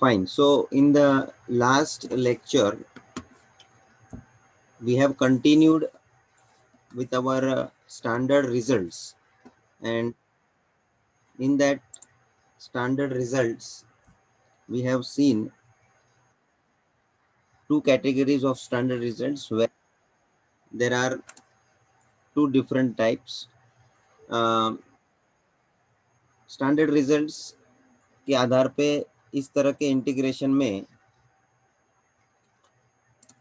Fine. So in the last lecture, we have continued with our standard results, and in that standard results, we have seen two categories of standard results where there are two different types. Standard results के आधार पे इस तरह के integration में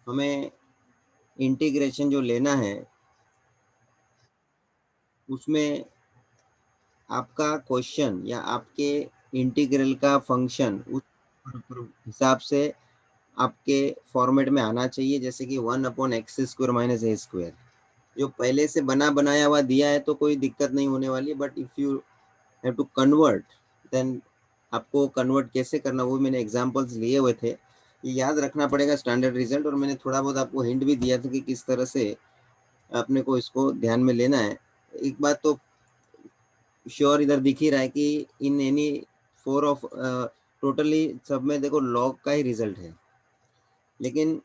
हमें integration जो लेना है उसमें आपका क्वेश्चन या आपके इंटीग्रल का फंक्शन उस हिसाब से आपके फॉर्मेट में आना चाहिए, जैसे कि 1/x² माइनस a²। जो पहले से बना बनाया हुआ दिया है तो कोई दिक्कत नहीं होने वाली, but if you have to convert then आपको कन्वर्ट कैसे करना वो मैंने एग्जांपल्स लिए हुए थे। ये याद रखना पड़ेगा स्टैंडर्ड रिजल्ट, और मैंने थोड़ा बहुत आपको हिंट भी दिया था कि किस तरह से अपने को इसको ध्यान में लेना है। एक बात तो श्योर इधर दिख ही रहा है कि in any four of totally सब में देखो लॉग का ही रिजल्ट है, लेकिन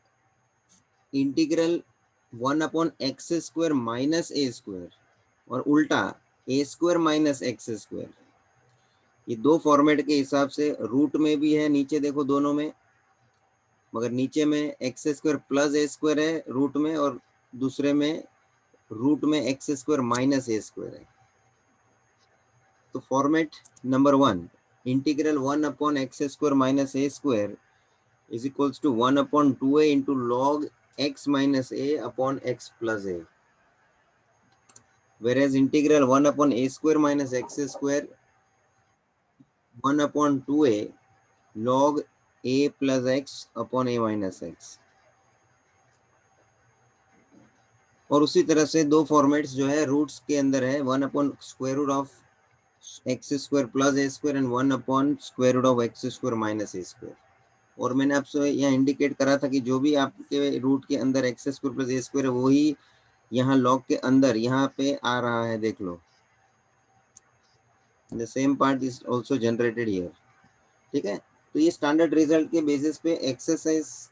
इंटीग्रल 1/x² माइनस a² और उल्टा a² माइनस x², ये दो फॉर्मेट के हिसाब से रूट में भी है, नीचे देखो दोनों में, मगर नीचे में x² प्लस a² है रूट में, और दूसरे में रूट में x² माइनस a² है। तो format number 1, integral 1/x² minus a² is equals to 1/2a into log x minus a upon x plus a, whereas integral 1/a² minus x² 1/2a log a plus x upon a minus x। और उसी तरह से दो formats जो है roots के अंदर है, 1/√x² plus a² and 1/√x² minus a²। और मैंने आपसे यहाँ इंडिकेट करा था कि जो भी आपके रूट के अंदर x² प्लस a² है वही यहाँ लॉग के अंदर यहाँ पे आ रहा है, देख लो, the same part is also generated here. ठीक है, तो ये स्टैंडर्ड रिजल्ट के बेसिस पे एक्सरसाइज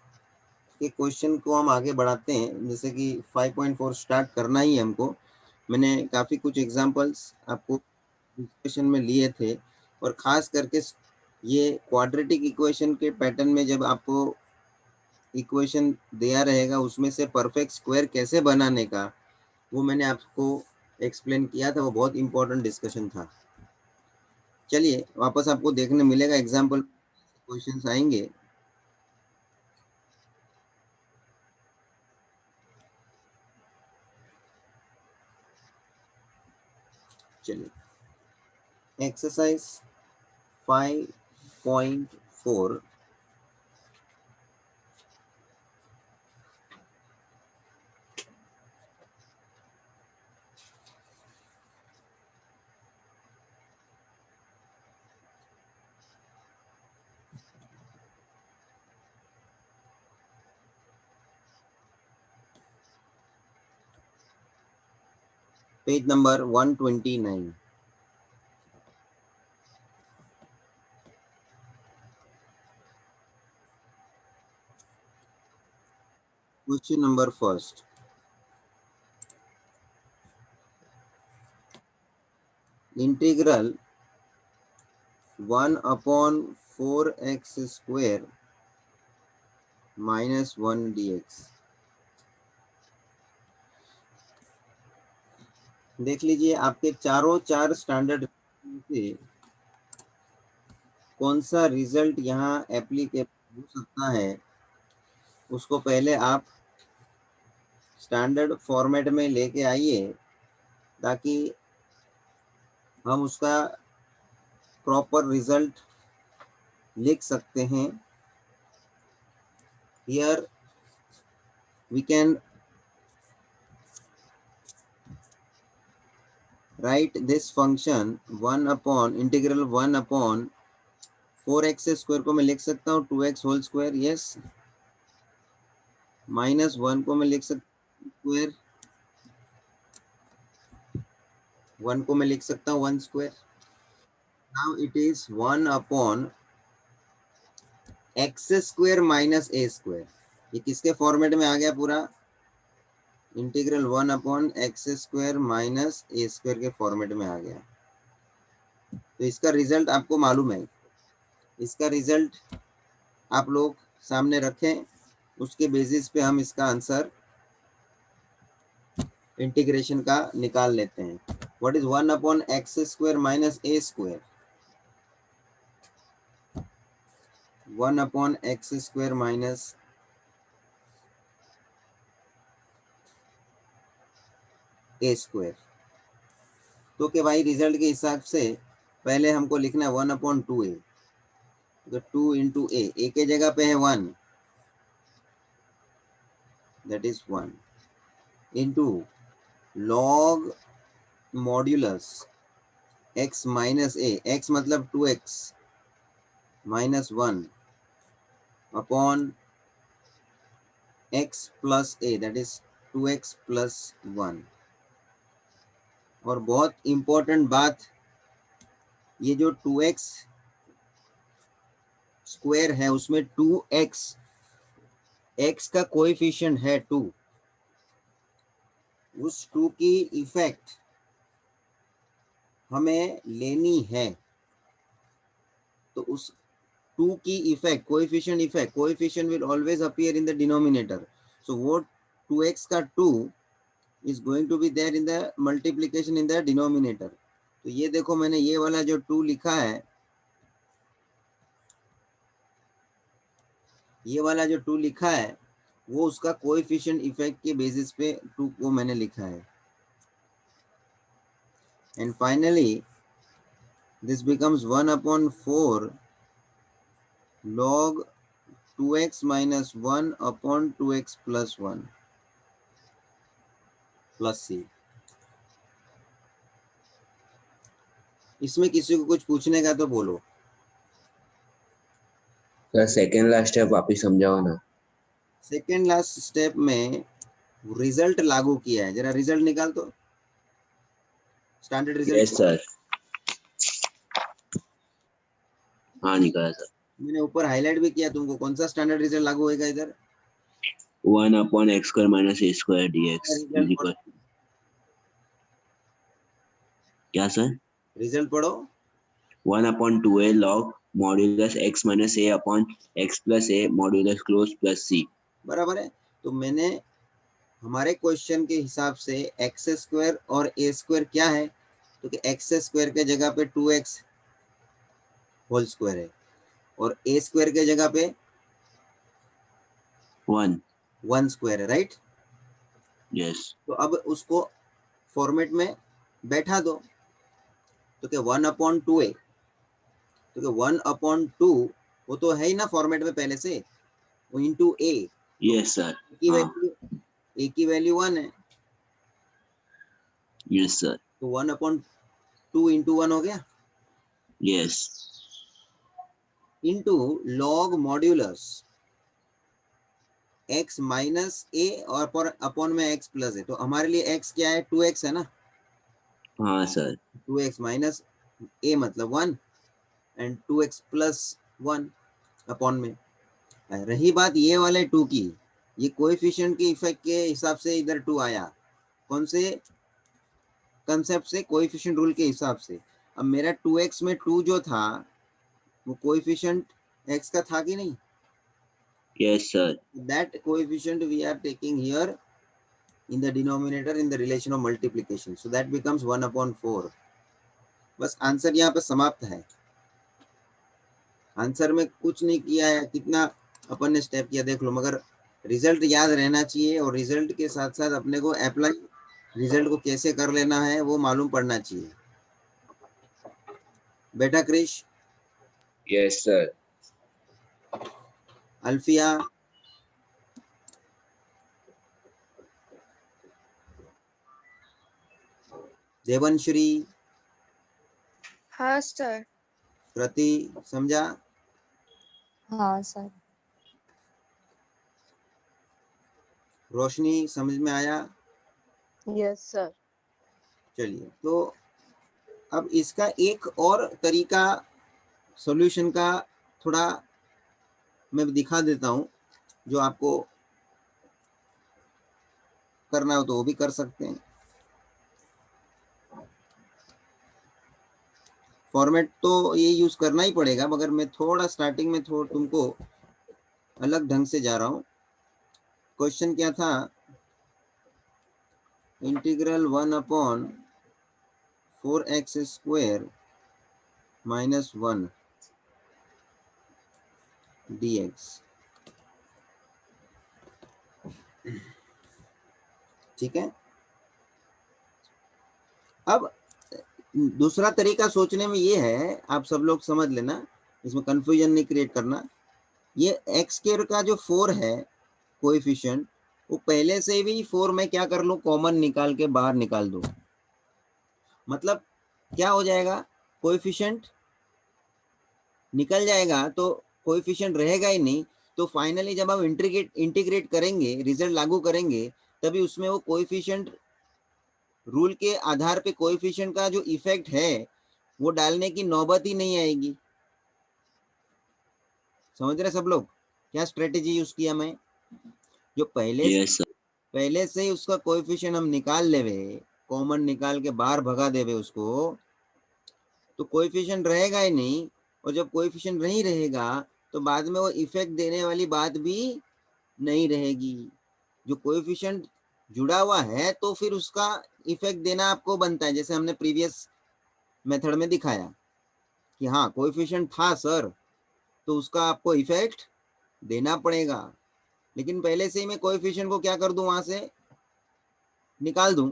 के क्वेश्चन को हम आगे बढ़ाते हैं, जैसे कि 5.4 स्टार्ट करना ही है हमको। मैंने काफ़ी कुछ एग्जांपल्स आपको डिस्कशन में लिए थे, और ख़ास करके ये क्वाड्रेटिक इक्वेशन के पैटर्न में जब आपको इक्वेशन दिया रहेगा उसमें से परफेक्ट स्क्वायर कैसे बनाने का वो मैंने आपको एक्सप्लेन किया था, वो बहुत इंपॉर्टेंट डिस्कशन था। चलिए वापस आपको देखने मिलेगा एग्जाम्पल क्वेश्चंस आएंगे। चलिए exercise 5.4, page number 129। Question number first, integral 1/4x² minus 1 dx। देख लीजिए आपके चारों चार स्टैंडर्ड से कौन सा रिजल्ट यहाँ एप्लीकेबल हो सकता है, उसको पहले आप स्टैंडर्ड फॉर्मेट में लेके आइए ताकि हम उसका प्रॉपर रिजल्ट लिख सकते हैं। Here we can write this function 1/4x² को मैं लिख सकता हूँ 2x², यस, माइनस 1 को मैं लिख सकता हूँ स्क्वायर, 1 को मैं लिख सकता हूँ 1²। Now it is 1/4 x square minus A square, ये किसके फॉर्मेट में आ गया पूरा, integral 1/x square minus A square के फॉर्मेट में आ गया। तो इसका रिजल्ट आपको मालूम है, इसका रिजल्ट आप लोग सामने रखें, उसके बेसिस पे हम इसका आंसर इंटीग्रेशन का निकाल लेते हैं। What is 1/x square minus A square, 1/x square minus A square. तो कि भाई रिजल्ट के हिसाब से पहले हमको लिखना है 1/2a, तो 2 इंटू ए के जगह पे है 1, that is 1 into log modulus x minus A, x मतलब 2x minus 1 upon x plus A, that is 2x plus 1। और बहुत इंपॉर्टेंट बात, ये जो 2x स्क्वायर है उसमें 2x, x का कोएफिशिएंट है 2, उस 2 की इफेक्ट हमें लेनी है। तो उस 2 की effect, coefficient will always appear in the denominator. So वो 2x का 2 is going to be there in the multiplication in the denominator। तो ये देखो मैंने ये वाला जो 2 लिखा है, ये वाला जो 2 लिखा है वो उसका कोएफिशिएंट इफेक्ट के बेसिस पे 2 को मैंने लिखा है। And finally this becomes 1/4 log 2x minus 1 upon 2x plus 1 plus c। इसमें किसी को कुछ पूछने का तो बोलो। सर सेकेंड लास्ट स्टेप वापिस समझाओ ना। सेकेंड लास्ट स्टेप में रिजल्ट लागू किया है, जरा रिजल्ट निकाल तो, स्टैंडर्ड रिजल्ट। यस सर, हाँ निकाला सर। मैंने ऊपर हाईलाइट भी किया तुमको, कौन सा स्टैंडर्ड रिजल्ट लागू होएगा इधर, 1/x square minus A square dx is result equal, क्या सर, रिजल्ट पढ़ो। 1/2a log modulus x minus a upon x plus a modulus close plus c। बराबर है। तो मैंने हमारे क्वेश्चन के हिसाब से एक्स स्क्वायर और ए स्क्वायर क्या है, तो कि एक्स स्क्वायर के जगह पे 2x होल स्क्वायर है और ए स्क्वायर के जगह पे 1 स्क्वायर है, राइट। यस। तो अब उसको फॉर्मेट में बैठा दो, तो कि 1/2a, तो कि 1/2 वो तो है ही ना फॉर्मेट में पहले से, वो इंटू ए, यस सर, ए की वैल्यू 1 है, यस सर, तो 1/2 इंटू 1 हो गया, yes, into log modulus x minus A और पर अपॉन में x प्लस है, तो हमारे लिए x क्या है, 2x है ना, हाँ सर, 2x माइनस ए मतलब 1 एंड 2x प्लस 1 अपॉन में। रही बात ये वाले 2 की, ये कोएफिशिएंट के इफेक्ट के हिसाब से इधर 2 आया, कौन से कंसेप्ट से, कोएफिशिएंट रूल के हिसाब से। अब मेरा 2x में 2 जो था वो कोएफिशिएंट x का था कि नहीं, yes sir, that coefficient we are taking here in the denominator in the relation of multiplication, so that becomes 1/4। बस आंसर यहाँ पे समाप्त है, आंसर में कुछ नहीं किया है, कितना अपन ने स्टेप किया देख लो, मगर रिजल्ट याद रहना चाहिए और रिजल्ट के साथ साथ अपने को अप्लाई रिजल्ट को कैसे कर लेना है वो मालूम पड़ना चाहिए। बेटा क्रिश, यस सर, अल्फिया, देवनश्री, हाँ सर। कृति, समझा, हाँ सर। रोशनी समझ में आया, यस सर। चलिए। तो अब इसका एक और तरीका सॉल्यूशन का थोड़ा मैं दिखा देता हूँ, जो आपको करना हो तो वो भी कर सकते हैं। फॉर्मेट तो ये यूज करना ही पड़ेगा, मगर मैं थोड़ा स्टार्टिंग में तुमको अलग ढंग से जा रहा हूँ। क्वेश्चन क्या था, इंटीग्रल 1/4x² - 1 dx। ठीक है। अब दूसरा तरीका सोचने में ये है, आप सब लोग समझ लेना, इसमें कंफ्यूजन नहीं क्रिएट करना। ये x² का जो 4 है कोएफिशिएंट, वो पहले से भी 4 में क्या कर लूं, कॉमन निकाल के बाहर निकाल दूं। मतलब क्या हो जाएगा, कोएफिशिएंट निकल जाएगा तो कोएफिशिएंट रहेगा ही नहीं। तो फाइनली जब हम इंटीग्रेट करेंगे, रिजल्ट लागू करेंगे, तभी उसमें वो कोएफिशिएंट रूल के आधार पे कोएफिशिएंट का जो इफेक्ट है वो डालने की नौबत ही नहीं आएगी। समझ रहे सब लोग क्या स्ट्रेटेजी यूज किया मैं? जो यस सर। पहले से ही उसका कोएफिशिएंट हम निकाल लेवे, कॉमन निकाल के बाहर भगा देवे उसको, तो कोएफिशिएंट रहेगा ही नहीं। और जब कोएफिशिएंट नहीं रहेगा तो बाद में वो इफेक्ट देने वाली बात भी नहीं रहेगी। जो कोएफिशिएंट जुड़ा हुआ है तो फिर उसका इफेक्ट देना आपको बनता है, जैसे हमने प्रीवियस मेथड में दिखाया कि हाँ कोएफिशिएंट था सर, तो उसका आपको इफेक्ट देना पड़ेगा। लेकिन पहले से ही मैं कोएफिशिएंट को क्या कर दूं, वहां से निकाल दूं,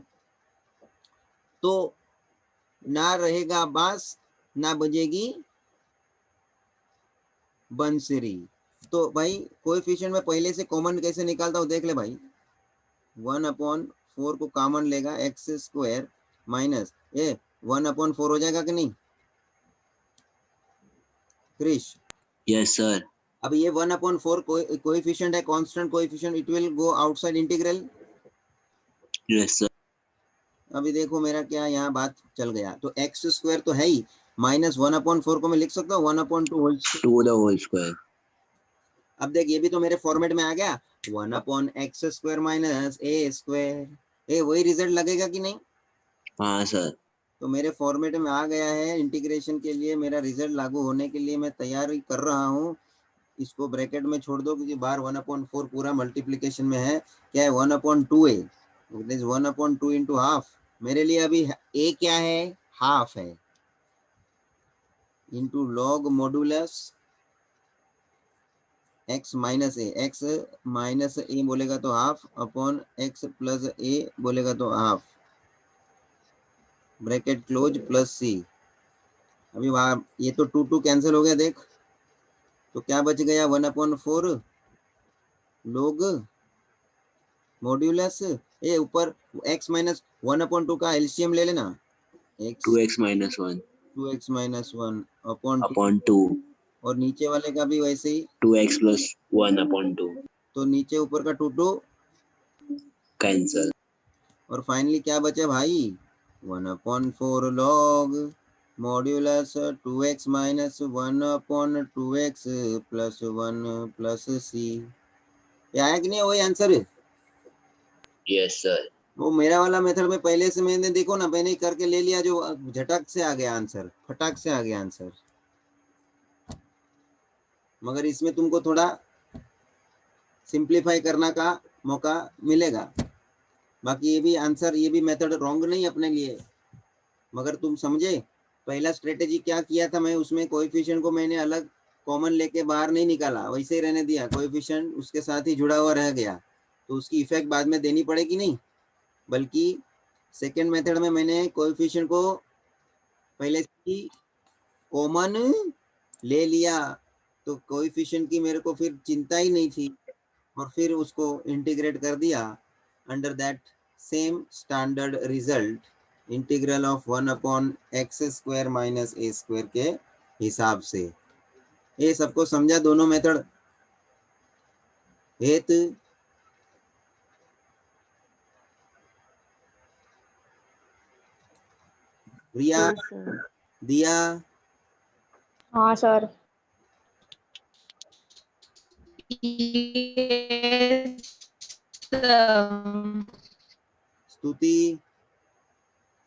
तो ना रहेगा बांस, ना बजेगी बंसरी। तो भाई कोएफिशिएंट में पहले से कॉमन कैसे निकालता हूं, देख ले भाई। 1/4 को कॉमन लेगा, x² माइनस ये 1/4 हो जाएगा कि नहीं क्रिश? Yes sir. अब ये 1/4 कोएफिशिएंट है, constant coefficient, it will go outside integral. Yes sir. अभी देखो मेरा क्या यहाँ बात चल गया, तो x² तो है ही, माइनस 1/4 को मैं लिख सकता हूँ 1/2 टू द होल स्क्वायर। अब देख ये भी तो मेरे फॉर्मेट में आ गया, 1/x² माइनस a²। ए वही रिजल्ट लगेगा कि नहीं? हाँ सर। तो मेरे फॉर्मेट में आ गया है, इंटीग्रेशन के लिए मेरा रिजल्ट लागू होने के लिए मैं तैयारी कर रहा हूँ। इसको ब्रैकेट में छोड़ दो क्योंकि बाहर 1/4 पूरा मल्टीप्लीकेशन में है। क्या है 1/2 है, 1/2 इंटू हाफ। मेरे लिए अभी a क्या है, हाफ है, into log modulus x minus A, x minus A बोलेगा तो half upon x plus A बोलेगा तो half, bracket close plus C. अभी वहां ये तो 2 कैंसिल हो गया देख, तो क्या बच गया 1/4 लोग मॉड्यूलस ये ऊपर x माइनस 1/2 का एलसीएम ले लेना, x 2x minus 1 2x minus 1 upon 2, upon 2। और नीचे वाले का भी वैसे ही, 2x प्लस 1/2 तो नीचे ऊपर का 2 कैंसल। और फाइनली क्या बचा भाई 1/4 log modulus 2x minus 1/2x plus 1 plus सी। ये आया कि नहीं वही आंसर है? Yes sir. वो मेरा वाला मेथड में पहले से मैंने देखो ना, मैंने करके ले लिया, जो झटक से आ गया आंसर, फटाक से आ गया आंसर। मगर इसमें तुमको थोड़ा सिंप्लीफाई करने का मौका मिलेगा। बाकी ये भी आंसर, ये भी मेथड रॉन्ग नहीं अपने लिए, मगर तुम समझे पहला स्ट्रेटेजी क्या किया था मैं, उसमें कोएफिशिएंट को मैंने अलग कॉमन लेके बाहर नहीं निकाला, वैसे ही रहने दिया, कोएफिशिएंट उसके साथ ही जुड़ा हुआ रह गया, तो उसकी इफेक्ट बाद में देनी पड़ेगी नहीं। बल्कि सेकेंड मेथड में मैंने कोएफिशिएंट को पहले से ही कॉमन ले लिया, तो कोएफिशिएंट की मेरे को फिर चिंता ही नहीं थी, और फिर उसको इंटीग्रेट कर दिया under that same standard result integral of 1/x² minus a² के हिसाब से। ये सबको समझा दोनों मेथड हेत? प्रिया, यस सर। दिया, हाँ सर। Yes, स्तुति,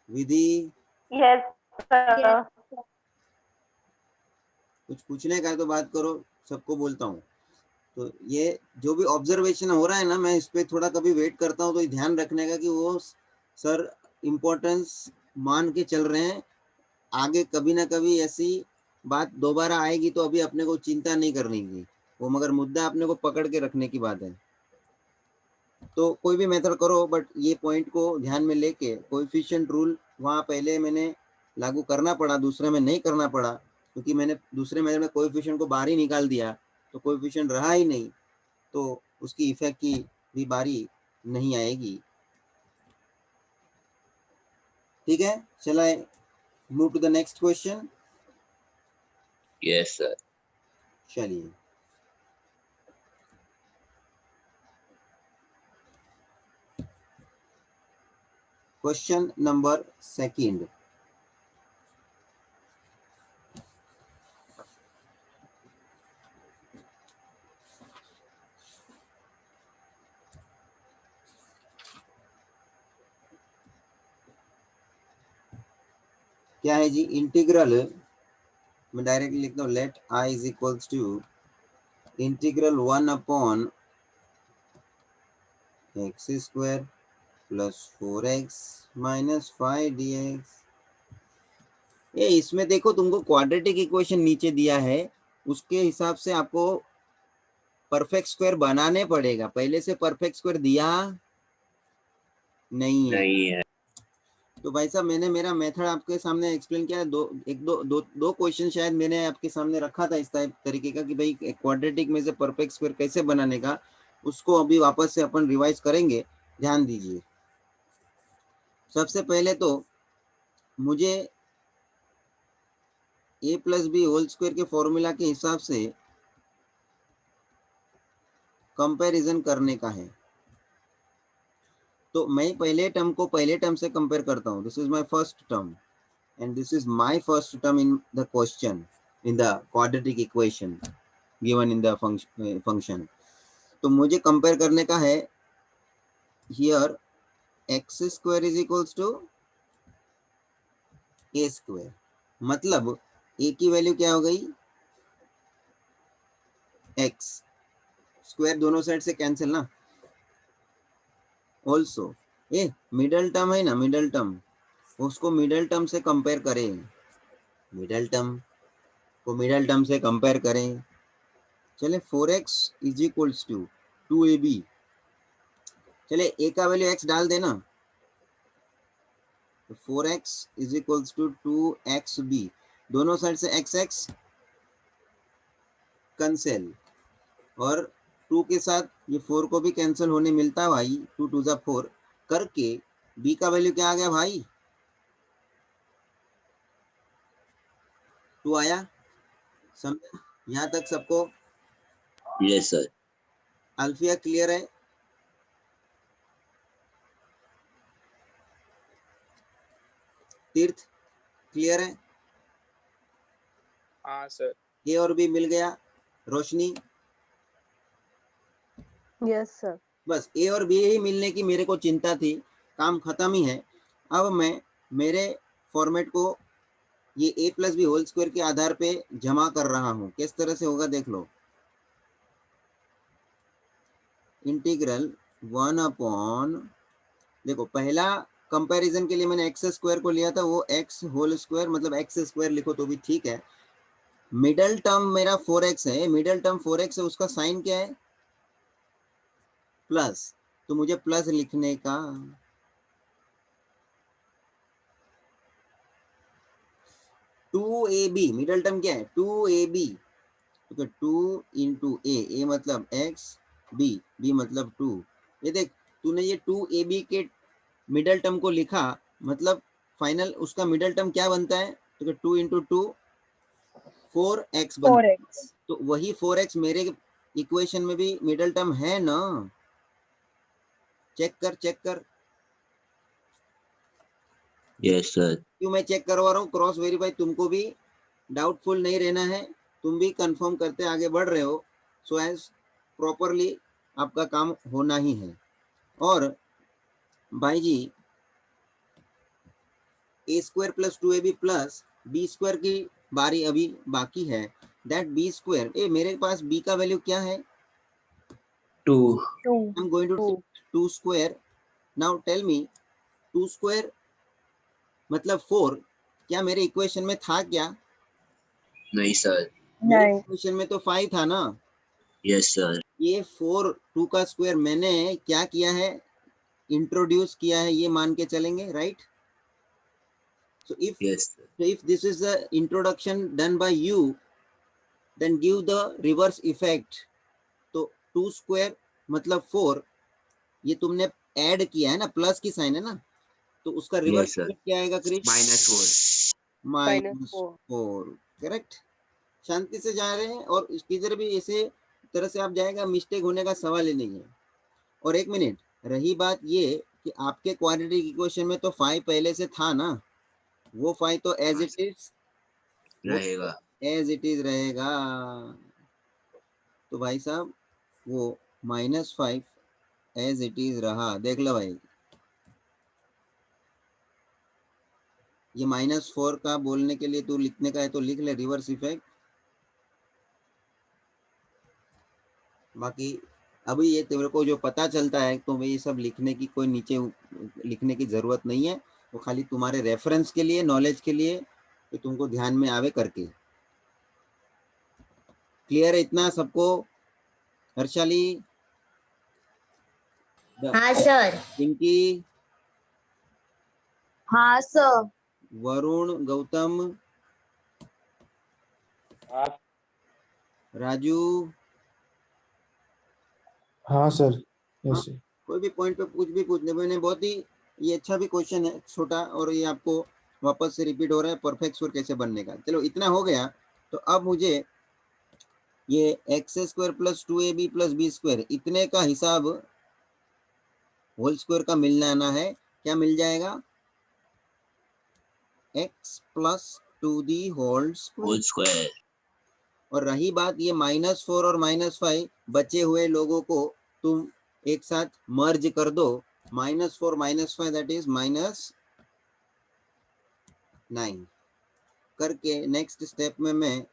विधि, Yes, sir. कुछ पूछने का है तो बात करो, सबको बोलता हूँ। तो ये जो भी ऑब्जर्वेशन हो रहा है ना, मैं इस पे थोड़ा कभी वेट करता हूँ, तो ध्यान रखने का कि वो सर इम्पोर्टेंस मान के चल रहे हैं। आगे कभी ना कभी ऐसी बात दोबारा आएगी तो अभी अपने को चिंता नहीं करनी की वो, मगर मुद्दा अपने को पकड़ के रखने की बात है। तो कोई भी मेथड करो, बट ये पॉइंट को ध्यान में लेके कोएफिशिएंट रूल वहाँ पहले मैंने लागू करना पड़ा, दूसरे में नहीं करना पड़ा, क्योंकि मैंने दूसरे मेथड में कोएफिशिएंट को बाहर ही निकाल दिया, तो कोएफिशिएंट रहा ही नहीं, तो उसकी इफेक्ट की भी बारी नहीं आएगी। ठीक है, चला move to the next question. Yes, sir. चलिए, क्वेश्चन नंबर सेकंड। क्या है जी? इंटीग्रल, मैं डायरेक्टली लिखता हूँ, let I is equals to integral 1 upon x square plus 4x minus 5 dx। ये इसमें देखो, तुमको क्वाड्रेटिक इक्वेशन नीचे दिया है, उसके हिसाब से आपको परफेक्ट स्क्वायर बनाने पड़ेगा। पहले से परफेक्ट स्क्वायर दिया नहीं है। नहीं है। तो भाई साहब, मैंने मेरा मेथड आपके सामने एक्सप्लेन किया है। दो क्वेश्चन शायद मैंने आपके सामने रखा था इस तरीके का कि भाई क्वाड्रेटिक में से परफेक्ट स्क्वायर कैसे बनाने का, उसको अभी वापस से अपन रिवाइज करेंगे। ध्यान दीजिए। सबसे पहले तो मुझे a plus B whole square के फॉर्मूला के हिसाब से कंपैरिजन करने का है। तो मैं पहले टर्म को पहले टर्म से कंपेयर करता हूँ। This is my first term and this is my first term in the question, in the quadratic equation given in the function. तो मुझे कंपेयर करने का है। here x square is equals to a square, मतलब a की value क्या हो गई? x स्क्वायर, दोनों साइड से कैंसिल ना। ऑल्सो ए मिडल टर्म है ना, मिडल टर्म, उसको मिडल टर्म से कंपेयर करें। मिडल टर्म को मिडल टर्म से कंपेयर करें। चले 4x is equals to 2ab। चले a का वैल्यू x डाल देना, तो 4x is equals to 2xb। दोनों साइड से x x कैंसिल, और 2 के साथ ये 4 को भी कैंसिल होने मिलता है भाई। 2 2 जा 4 करके b का वैल्यू क्या आ गया भाई? 2 आया। समझ यहाँ तक सबको? Yes, sir. अल्फिया क्लियर है? तीर्थ क्लियर है? हाँ सर। ए और बी मिल गया। रोशनी? Yes, sir. बस ए और बी ही मिलने की मेरे को चिंता थी, काम खत्म ही है। अब मैं मेरे फॉर्मेट को ये ए प्लस बी होल स्क्वायर के आधार पे जमा कर रहा हूँ। किस तरह से होगा देख लो। इंटीग्रल 1 अपॉन, देखो पहला कंपैरिजन के लिए मैंने एक्स स्क्वायर को लिया था, वो एक्स होल स्क्वायर, मतलब एक्स स्क्वायर लिखो तो भी ठीक है। मिडल टर्म मेरा 4x है, मिडल टर्म 4x है, उसका साइन क्या है? प्लस, तो मुझे प्लस लिखने का। 2ab मिडल टर्म क्या है? 2ab, तो 2 इंटू ए मतलब x, b मतलब 2। ये देख, तूने ये 2ab के मिडल टर्म को लिखा, मतलब फाइनल उसका मिडल टर्म क्या बनता है? तो 2 इंटू 2 4x बनता है। 4x. तो वही 4x मेरे इक्वेशन में भी मिडल टर्म है ना? चेक कर। Yes, sir. क्यों मैं चेक करवा रहा हूँ? क्रॉस वेरीफाई, तुमको भी डाउटफुल नहीं रहना है, तुम भी कंफर्म करते आगे बढ़ रहे हो, सो एज प्रॉपरली आपका काम होना ही है। और भाई जी A square plus 2ab plus B square की बारी अभी बाकी है। दैट बी स्क्वायर, ए मेरे पास बी का वैल्यू क्या है? 2. 2. I am going to 2 square. Now tell me 2 square मतलब 4, क्या मेरे इक्वेशन में था क्या? नहीं सर. मेरे नहीं. इक्वेशन में तो 5 था ना। Yes sir. ये 4 2 का स्क्वायर मैंने क्या किया है? इंट्रोड्यूस किया है, ये मान के चलेंगे, right? So yes sir. if this is the introduction done by you, then give the reverse effect. तो 2 स्क्वायर मतलब 4, ये तुमने ऐड किया है ना, प्लस की साइन है ना, तो उसका रिवर्स Yes, sir. इफेक्ट क्या आएगा क्रिश? -4. -4। करेक्ट। शांति से जा रहे हैं और किधर भी ऐसे तरह से आप जाएगा, मिस्टेक होने का सवाल ही नहीं है। और एक मिनट, रही बात ये कि आपके क्वाड्रेटिक इक्वेशन में तो 5 पहले से था ना, वो 5 तो एज इट इज रहेगा. एज इट इज रहेगा। तो भाई साहब वो -5 एज इट इज रहा, देख लो भाई। ये -4 का बोलने के लिए तू लिखने का है तो लिख ले रिवर्स इफेक्ट। बाकी अभी ये तेरे को जो पता चलता है तो ये सब लिखने की कोई नीचे लिखने की जरूरत नहीं है, वो खाली तुम्हारे रेफरेंस के लिए, नॉलेज के लिए, तो तुमको ध्यान में आवे करके। क्लियर है इतना सबको? हर्षाली, हाँ सर. पिंकी, हाँ सर. वरुण, गौतम, राजू। हाँ सर. Yes sir. कोई भी पॉइंट पे कुछ भी पूछने, मैंने बहुत ही ये अच्छा भी क्वेश्चन है छोटा, और ये आपको वापस से रिपीट हो रहा है परफेक्ट स्क्वायर कैसे बनने का। चलो इतना हो गया, तो अब मुझे ये x square plus 2ab plus B square इतने का हिसाब होल स्क्वायर का मिलना आना है। क्या मिल जाएगा? X plus 2d whole whole square. Square. और रही बात ये -4 और -5, बचे हुए लोगों को तुम एक साथ मर्ज कर दो। -4 -5 दैट इज -9 करके नेक्स्ट स्टेप में मैं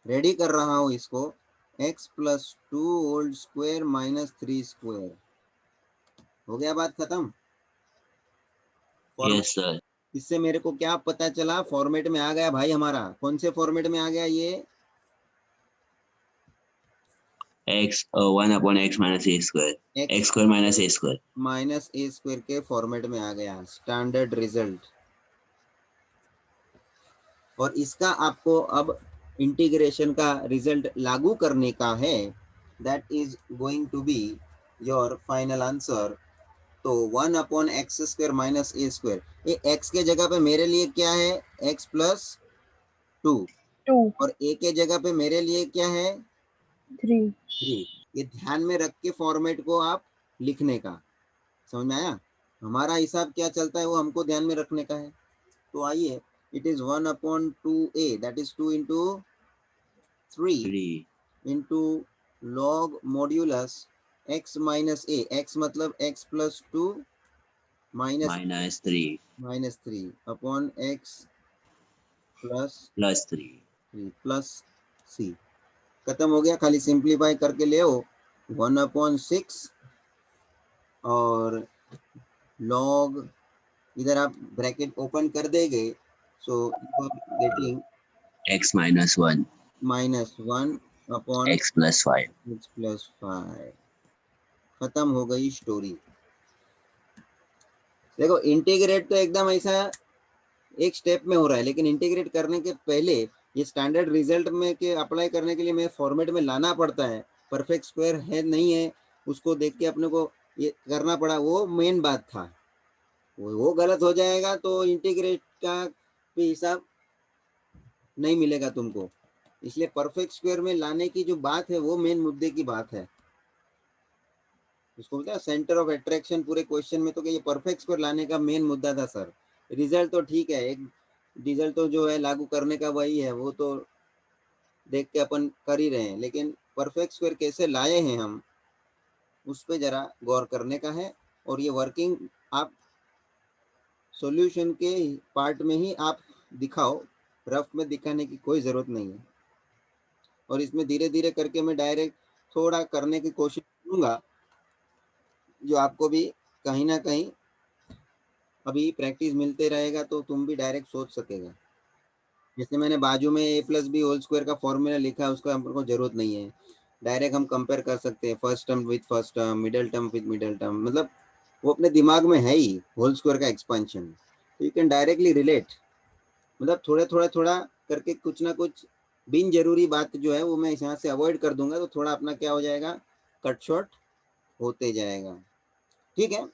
रेडी कर रहा हूं इसको। x plus 2 whole square -3 square. हो गया बात खत्म? Yes sir. इससे मेरे को क्या पता चला? फॉर्मेट में आ गया भाई हमारा। कौन से फॉर्मेट में आ गया ये? x 1/x minus a square. x square minus a square. -a square के फॉर्मेट में आ गया, स्टैंडर्ड रिजल्ट। और इसका आपको अब इंटीग्रेशन का रिजल्ट लागू करने का है। That is going to be your final answer. तो 1/x square minus a square, ये x के जगह पे मेरे लिए क्या है? x plus 2। 2. और a के जगह पे मेरे लिए क्या है? 3. 3। ये ध्यान में रख के फॉर्मेट को आप लिखने का। समझ में आया? हमारा हिसाब क्या चलता है वो हमको ध्यान में रखने का है। तो आइए, it is 1/2a, that is 2 into 3 3. into log modulus x minus a। x मतलब x plus 2 minus -3 upon x plus plus 3. 3 plus c। खत्म हो गया, खाली सिंप्लीफाई करके ले आओ। 1/6 और log, इधर आप ब्रैकेट ओपन कर देंगे, so you are getting x minus 1. -1 upon x plus 5. x plus 5। खत्म हो गई स्टोरी। देखो इंटीग्रेट तो एकदम ऐसा एक स्टेप में हो रहा है, लेकिन इंटीग्रेट करने के पहले ये स्टैंडर्ड रिजल्ट में के अप्लाई करने के लिए मैं फॉर्मेट में लाना पड़ता है। परफेक्ट स्क्वायर है नहीं है उसको देख के अपने को ये करना पड़ा, वो मेन बात था। वो गलत हो जाएगा तो इंटीग्रेट का भी हिसाब नहीं मिलेगा तुमको। इसलिए परफेक्ट स्क्वायर में लाने की जो बात है वो मेन मुद्दे की बात है। उसको बोलते हैं सेंटर ऑफ अट्रैक्शन पूरे क्वेश्चन में। तो कि ये परफेक्ट स्क्वायर लाने का मेन मुद्दा था सर। रिजल्ट तो ठीक है, एक रिजल्ट तो जो है लागू करने का वही है, वो तो देख के अपन कर ही रहे हैं, लेकिन परफेक्ट स्क्वायर कैसे लाए हैं हम, उस पर जरा गौर करने का है। और ये वर्किंग आप सॉल्यूशन के पार्ट में ही आप दिखाओ, रफ में दिखाने की कोई ज़रूरत नहीं है। और इसमें धीरे धीरे करके मैं डायरेक्ट थोड़ा करने की कोशिश करूँगा, जो आपको भी कहीं ना कहीं अभी प्रैक्टिस मिलते रहेगा तो तुम भी डायरेक्ट सोच सकेगा। जैसे मैंने बाजू में ए प्लस बी होल स्क्वायर का फॉर्मूला लिखा है, उसका हमको जरूरत नहीं है। डायरेक्ट हम कंपेयर कर सकते हैं first term with first term, middle term with middle term, मतलब वो अपने दिमाग में है ही होल स्क्वायर का एक्सपेंशन। तो यू कैन डायरेक्टली रिलेट, मतलब थोड़ा करके कुछ ना कुछ बिन जरूरी बात जो है वो मैं यहाँ से अवॉइड कर दूंगा, तो थोड़ा अपना क्या हो जाएगा, कट शॉर्ट होते जाएगा। ठीक है,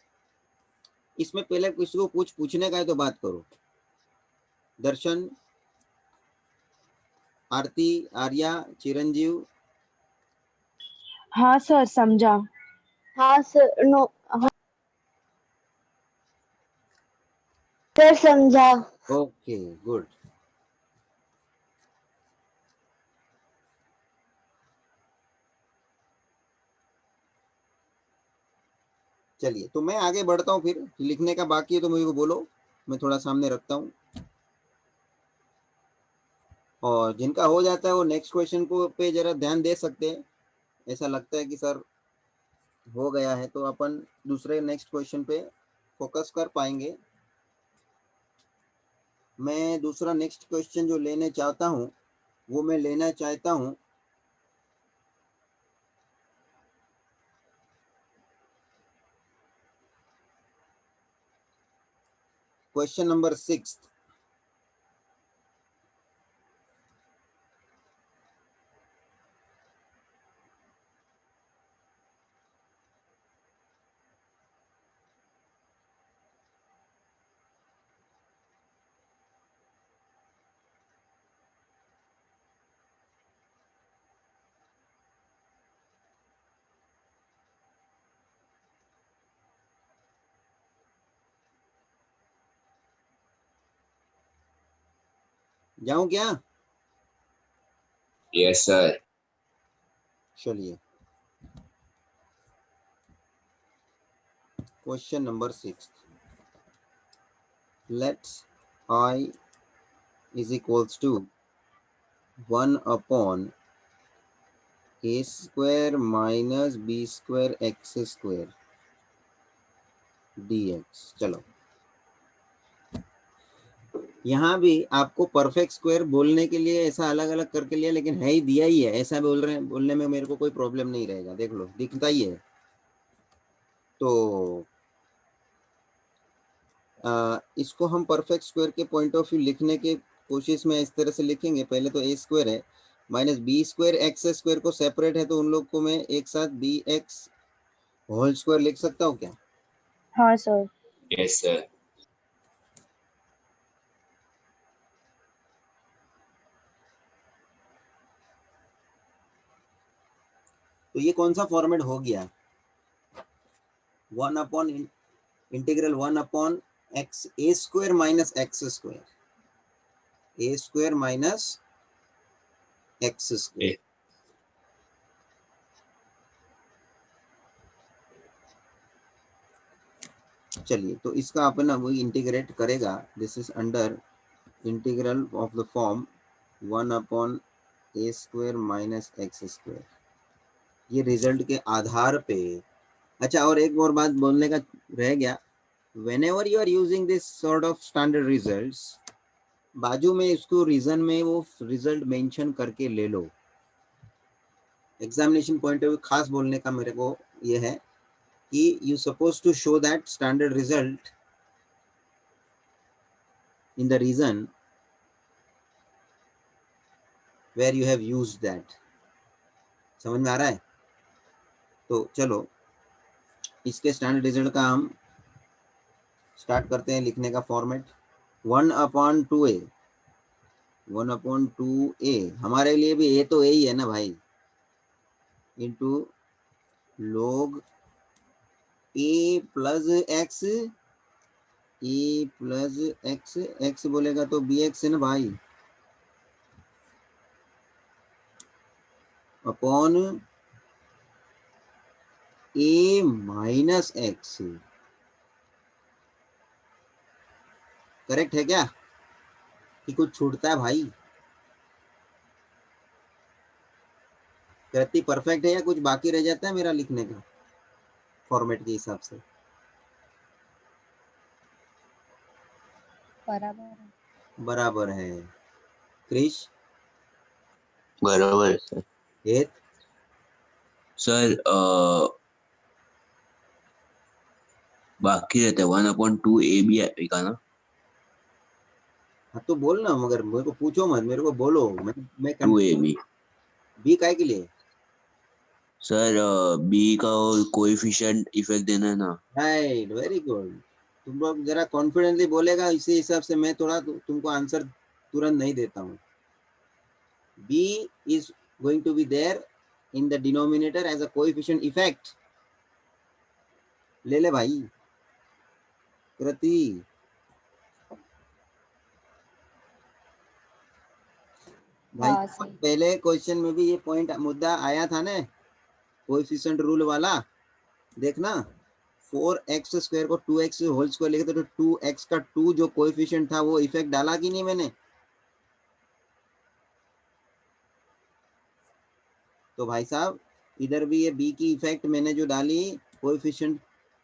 इसमें पहले किसी को कुछ पूछने का है तो बात करो। दर्शन, आरती, आर्या, चिरंजीव। हाँ सर समझा। हाँ सर, नो सर समझा। Okay good. चलिए तो मैं आगे बढ़ता हूँ, फिर लिखने का बाकी है तो मुझे को बोलो, मैं थोड़ा सामने रखता हूँ। और जिनका हो जाता है वो नेक्स्ट क्वेश्चन को पे जरा ध्यान दे सकते हैं। ऐसा लगता है कि सर हो गया है तो अपन दूसरे नेक्स्ट क्वेश्चन पे फोकस कर पाएंगे। मैं दूसरा नेक्स्ट क्वेश्चन जो लेने चाहता हूँ वो मैं लेना चाहता हूँ क्वेश्चन नंबर 6। जाऊं क्या? Yes sir. चलिए question number 6, let's I is equals to 1 upon a square minus b square x square dx। चलो यहाँ भी आपको परफेक्ट स्क्वायर बोलने के लिए ऐसा अलग अलग करके लिया, लेकिन है ही दिया ही है, ऐसा बोल रहे हैं, बोलने में मेरे को कोई प्रॉब्लम नहीं रहेगा। देख लो दिखता ही है। तो इसको हम परफेक्ट स्क्वायर के पॉइंट ऑफ व्यू लिखने के कोशिश में इस तरह से लिखेंगे। पहले तो ए स्क्वायर है minus B square x square को सेपरेट है, तो उन लोग को मैं एक साथ बी एक्स होल स्क्वायर लिख सकता हूँ क्या? हाँ सर। Yes sir. तो ये कौन सा फॉर्मेट हो गया? 1 अपॉन इंटीग्रल 1 अपॉन एक्स ए स्क्वायर माइनस एक्स स्क्वायर, ए स्क्वायर माइनस एक्स स्क्वायर। चलिए तो इसका अपन अब इंटीग्रेट करेगा। This is under integral of the form 1 upon A square minus x square, ये रिजल्ट के आधार पे। अच्छा, और एक और बात बोलने का रह गया, whenever you are using this sort of standard results, बाजू में इसको रीजन में वो रिजल्ट मेंशन करके ले लो। एग्जामिनेशन पॉइंट ऑफ व्यू खास बोलने का मेरे को ये है कि you suppose to show that standard result in the region where you have used that. समझ में आ रहा है? तो चलो इसके स्टैंडर्ड रिजल्ट का हम स्टार्ट करते हैं लिखने का format. 1 upon 2a, 1 upon 2a हमारे लिए भी a तो a ही है ना भाई, into log a plus x, A plus x, x बोलेगा तो bx है ना भाई, अपॉन ए माइनस एक्स। करेक्ट है क्या कि कुछ छूटता है भाई? कृति परफेक्ट है या कुछ बाकी रह जाता है मेरा लिखने का फॉर्मेट के हिसाब से? बराबर है। क्रिश? बराबर है सर। हेत? सर बाकी रहता है 1/2 ए बी आएगा ना? हाँ तो बोल ना, मगर मेरे को पूछो मत, मेरे को बोलो। मैं 2ab। बी काय के लिए? सर बी का कोएफिशिएंट इफेक्ट देना है ना? Right, very good. तुम लोग जरा कॉन्फिडेंटली बोलेगा, इसी हिसाब से मैं थोड़ा तुमको आंसर तुरंत नहीं देता हूँ। B is going to be there in the denominator as a coefficient effect. ले ले भाई कृति। भाई हाँ सर। पहले क्वेश्चन में भी ये पॉइंट मुद्दा आया था ना, कोएफिशिएंट रूल वाला। देखना, 4x² को 2x होल स्क्वायर लिखे तो 2x का 2 जो कोएफिशिएंट था वो इफेक्ट डाला कि नहीं मैंने? तो भाई साहब इधर भी ये बी की इफेक्ट मैंने जो डाली कोएफिशिएंट,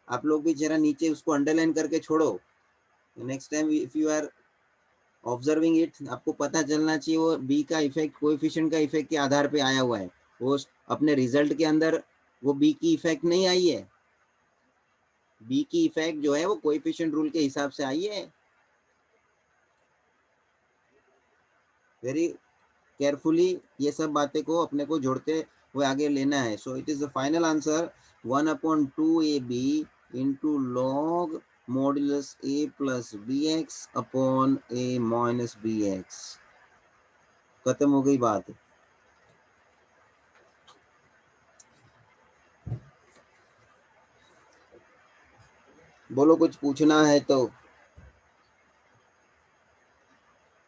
आप लोग भी जरा नीचे उसको अंडरलाइन करके छोड़ो। Next time if you are observing it, आपको पता चलना चाहिए वो बी का इफेक्ट कोएफिशिएंट का इफेक्ट के आधार पे आया हुआ है। वो अपने रिजल्ट के अंदर वो बी की इफेक्ट नहीं आई है। बी की इफेक्ट जो है वो कोएफिशिएंट रूल के हिसाब से आई है। वेरी केयरफुली ये सब बातें को अपने को जोड़ते हुए आगे लेना है। So it is the final answer 1/2ab into log modulus a plus B x upon a minus B x. खत्म हो गई बात। बोलो कुछ पूछना है तो।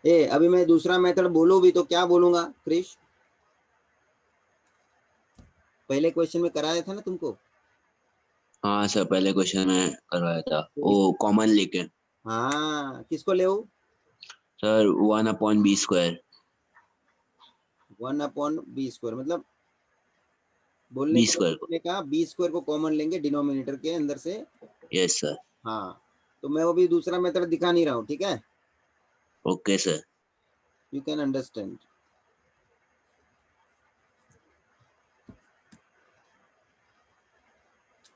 अभी मैं दूसरा मेथड बोलूं भी तो क्या बोलूंगा क्रिश? पहले क्वेश्चन में कराया था ना तुमको। हाँ सर, पहले क्वेश्चन में करवाया था तो वो कॉमन लेके। हाँ, किसको ले? Sir 1/b²। 1/b² मतलब बोलने बी का स्क्वायर को। का b² को कॉमन लेंगे डिनोमिनेटर के अंदर से। Yes sir. हाँ, तो मैं वो भी दूसरा मेथड दिखा नहीं रहा हूँ, ठीक है? Okay sir. You can understand.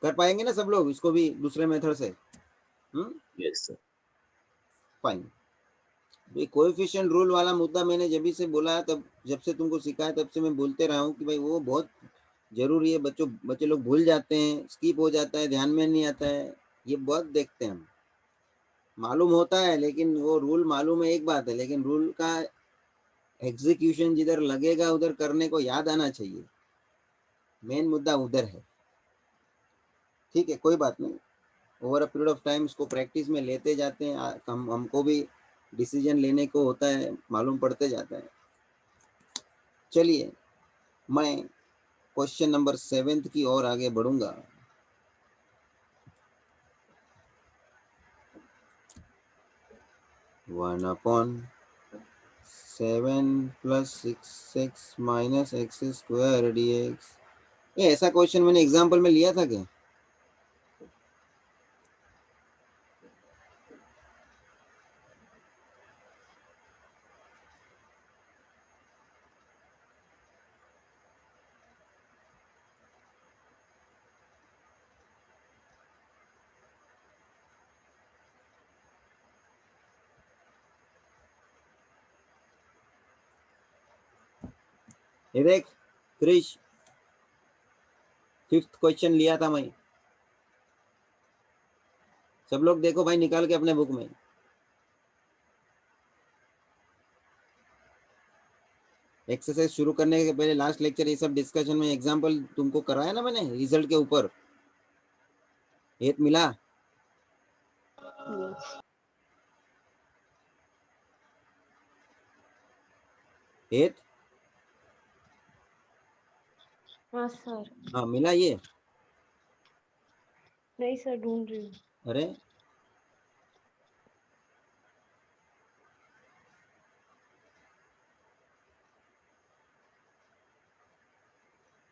कर पाएंगे ना सब लोग इसको भी दूसरे मेथड से? Yes sir. फाइन। ये कोएफिशिएंट रूल वाला मुद्दा मैंने जब से बोला, तब जब से तुमको सिखाया तब से मैं बोलते रहा हूँ कि भाई वो बहुत जरूरी है। बच्चे लोग भूल जाते हैं, स्किप हो जाता है, ध्यान में नहीं आता है। ये बहुत देखते हैं हम, मालूम होता है लेकिन वो रूल मालूम है एक बात है, लेकिन रूल का एग्जीक्यूशन जिधर लगेगा उधर करने को याद आना चाहिए। मेन मुद्दा उधर है। ठीक है, कोई बात नहीं। Over a period of time इसको प्रैक्टिस में लेते जाते हैं, हमको भी डिसीजन लेने को होता है, मालूम पड़ते जाता है। चलिए मैं क्वेश्चन नंबर 7 की ओर आगे बढ़ूंगा। One upon 7 plus 6x minus x² dx। ये ऐसा क्वेश्चन मैंने एग्जाम्पल में लिया था क्या? ये देख क्रिश, 5th क्वेश्चन लिया था मैं। सब लोग देखो भाई निकाल के अपने बुक में। एक्सरसाइज शुरू करने के पहले लास्ट लेक्चर ये सब डिस्कशन में एग्जांपल तुमको कराया ना मैंने रिजल्ट के ऊपर। एक मिला? Yes. एक हाँ सर। हाँ मिला ये? नहीं सर, ढूंढ रही हूँ। अरे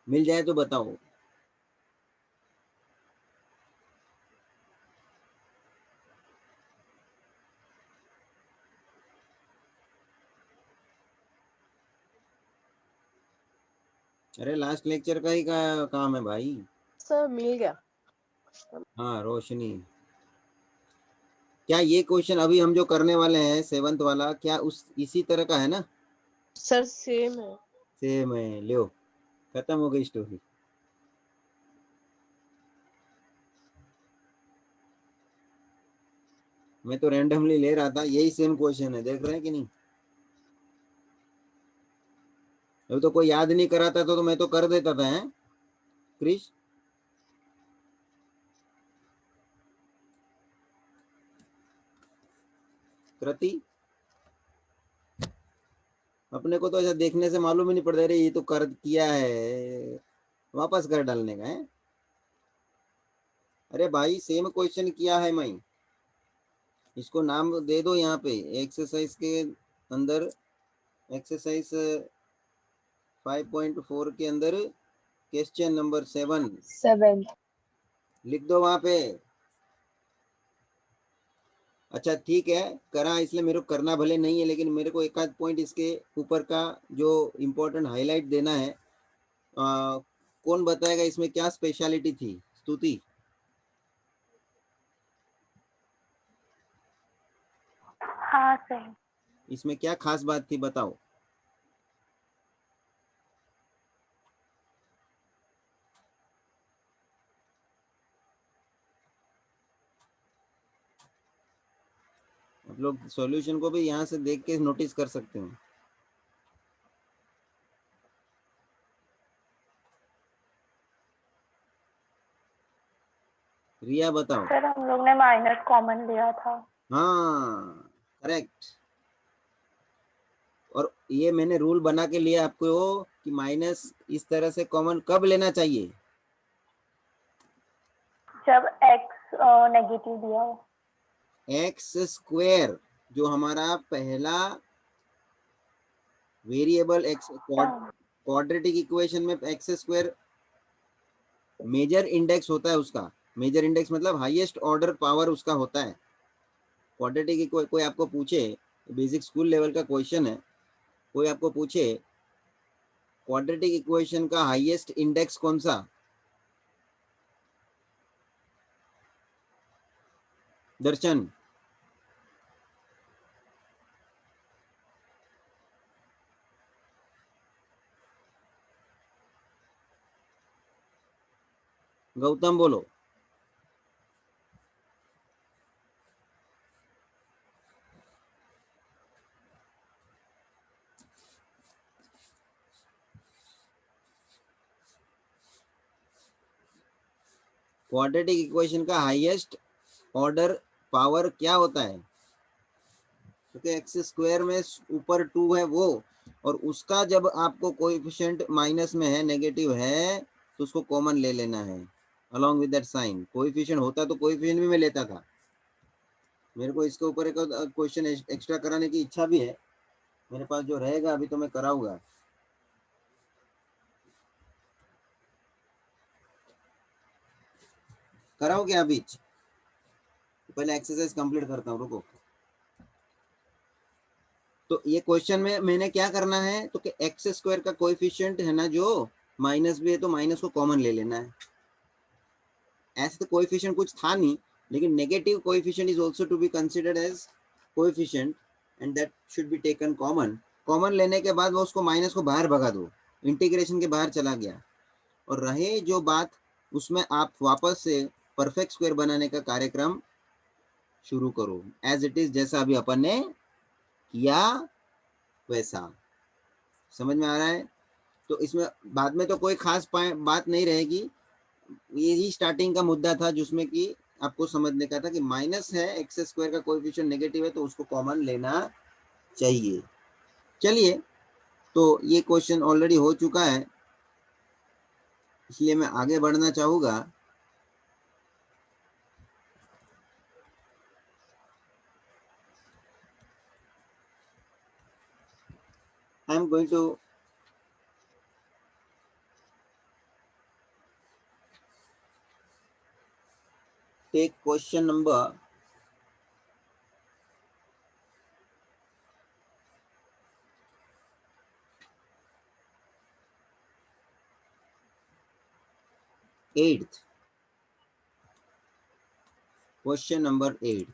मिल जाए तो बताओ। अरे लास्ट लेक्चर का ही काम है भाई। सर मिल गया। हाँ रोशनी, क्या ये क्वेश्चन अभी हम जो करने वाले हैं 7th वाला, क्या उस इसी तरह का है ना? सर सेम है। सेम है, लो खत्म हो गई स्टोरी। मैं तो रैंडमली ले रहा था, यही सेम क्वेश्चन है, देख रहे हैं कि नहीं? अभी तो कोई याद नहीं कराता तो मैं तो कर देता था, हैं क्रिश? कृति, अपने को तो ऐसा देखने से मालूम ही नहीं पड़ता, अरे ये तो कर किया है, वापस कर डालने का है। अरे भाई सेम क्वेश्चन किया है मैं, इसको नाम दे दो यहाँ पे एक्सरसाइज के अंदर, एक्सरसाइज 5.4 के अंदर क्वेश्चन नंबर 7 7th। लिख दो वहां पे। अच्छा ठीक है, करा इसलिए मेरे को करना भले नहीं है, लेकिन मेरे को एक आध पॉइंट इसके ऊपर का जो इम्पोर्टेंट हाईलाइट देना है। कौन बताएगा इसमें क्या स्पेशलिटी थी? स्तुति, हाँ सर। इसमें क्या खास बात थी बताओ। आप लोग सॉल्यूशन को भी यहाँ से देख के नोटिस कर सकते हैं। रिया बताओ। सर हम लोग ने माइनस कॉमन लिया था। हाँ करेक्ट। और ये मैंने रूल बना के लिया आपको कि माइनस इस तरह से कॉमन कब लेना चाहिए? जब x नेगेटिव दिया हो। एक्स स्क्वायर जो हमारा पहला वेरिएबल एक्स, क्वाड्रेटिक इक्वेशन में एक्स स्क्वायर मेजर इंडेक्स होता है उसका। मेजर इंडेक्स मतलब हाईएस्ट ऑर्डर पावर उसका होता है। क्वाड्रेटिक कोई आपको पूछे, बेसिक स्कूल लेवल का क्वेश्चन है, कोई आपको पूछे क्वाड्रेटिक इक्वेशन का हाईएस्ट इंडेक्स कौन सा? दर्शन, गौतम बोलो। क्वाड्रेटिक इक्वेशन का हाईएस्ट ऑर्डर पावर क्या होता है? क्योंकि एक्स स्क्वायर में ऊपर 2 है वो, और उसका जब आपको कोएफिशिएंट माइनस में है, नेगेटिव है, तो उसको कॉमन ले लेना है along with that sign. Coefficient होता तो कोएफिशिएंट भी मैं लेता था। मेरे को इसके ऊपर एक क्वेश्चन एक्स्ट्रा कराने की इच्छा भी है, मेरे पास जो रहेगा अभी तो मैं कराऊंगा। कराओ क्या अभी? पहले एक्सरसाइज कंप्लीट करता हूँ, रुको। तो ये क्वेश्चन में मैंने क्या करना है, तो कि एक्स स्क्वायर का कोएफिशिएंट है ना जो माइनस भी है, तो माइनस को कॉमन ले लेना है। ऐसे तो कोएफिशिएंट कुछ था नहीं, लेकिन negative coefficient is also to be considered as coefficient and that should be taken common. Common लेने के बाद वो उसको माइनस को बाहर भगा दो, इंटीग्रेशन के बाहर चला गया। और रहे जो बात, उसमें आप वापस से परफेक्ट स्क्वायर बनाने का कार्यक्रम शुरू करो, एज इट इज, जैसा अभी अपन ने किया वैसा। समझ में आ रहा है? तो इसमें बाद में तो कोई खास बात नहीं रहेगी, यही स्टार्टिंग का मुद्दा था जिसमें कि आपको समझने का था कि माइनस है, एक्स स्क्वायर का कोएफिशिएंट नेगेटिव है, तो उसको कॉमन लेना चाहिए। चलिए, तो ये क्वेश्चन ऑलरेडी हो चुका है। इसलिए मैं आगे बढ़ना चाहूंगा। I am going to take question number 8th. Question number 8.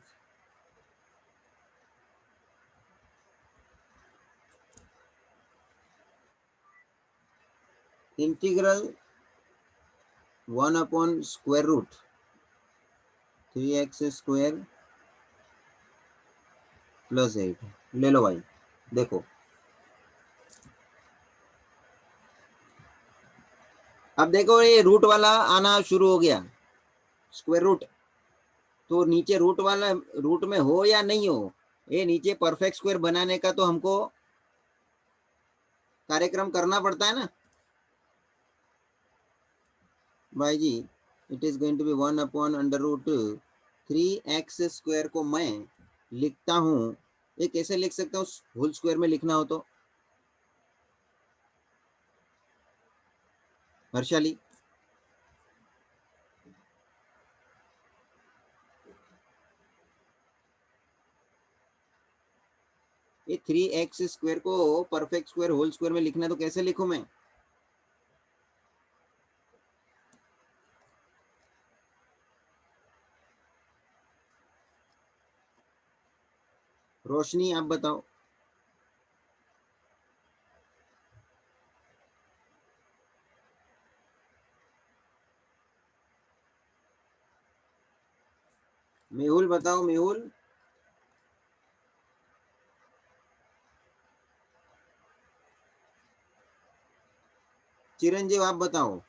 Integral 1 upon square root 3x square plus 8 ले लो भाई। देखो अब देखो ये रूट वाला आना शुरू हो गया, स्क्वायर रूट। तो नीचे रूट वाला रूट में हो या नहीं हो, ये नीचे परफेक्ट स्क्वायर बनाने का तो हमको कार्यक्रम करना पड़ता है ना भाई जी। It is going to be 1 upon under root 3x square को मैं लिखता हूँ, ये कैसे लिख सकता हूँ होल स्क्वायर में लिखना हो तो हर्षाली? ये 3x स्क्वायर को परफेक्ट स्क्वायर होल स्क्वायर में लिखना तो कैसे लिखूं मैं? रोशनी आप बताओ। मेहुल बताओ, मेहुल। चिरंजीव आप बताओ।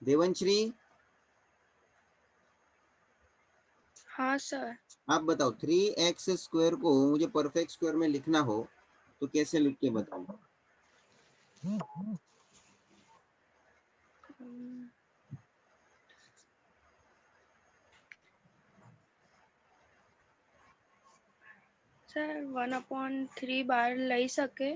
देवंश्री हाँ सर। आप बताओ 3x स्क्वायर को मुझे परफेक्ट स्क्वायर में लिखना हो तो कैसे लिख के बताओ? सर 1/3 बार ले सके?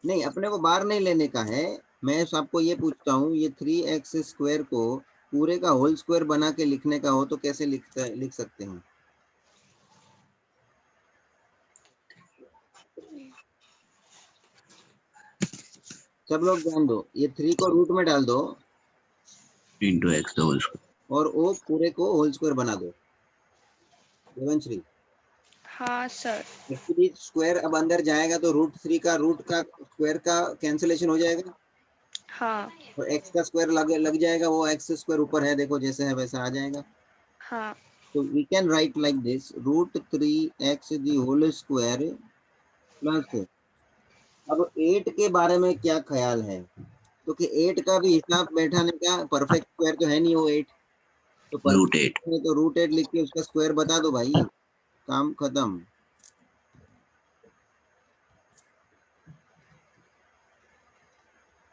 नहीं, अपने को बार नहीं लेने का है। मैं आपको ये पूछता हूँ, ये 3x स्क्वायर को पूरे का होल स्क्वायर बना के लिखने का हो तो कैसे लिख सकते हैं? सब लोग ध्यान दो, ये 3 को रूट में डाल दो इंटू एक्स होल स्क्वायर और वो पूरे को होल स्क्वायर बना दो। देवंश्री हाँ सर। एक्चुअली स्क्वायर अब अंदर जाएगा तो रूट का स्क्वायर का कैंसिलेशन हो जाएगा हाँ और x का स्क्वायर लग जाएगा, वो x स्क्वायर ऊपर है, देखो जैसे है वैसा आ जाएगा। हाँ तो we can write like this, √3x the whole square plus. अब 8 के बारे में क्या ख्याल है? क्योंकि 8 का भी हिसाब बैठाने का, परफेक्ट स्क्वायर तो है नहीं वो 8, तो रूट परफेक्ट 8 है तो √8 लिख के उसका स्क्वायर बता दो भाई, काम खत्म।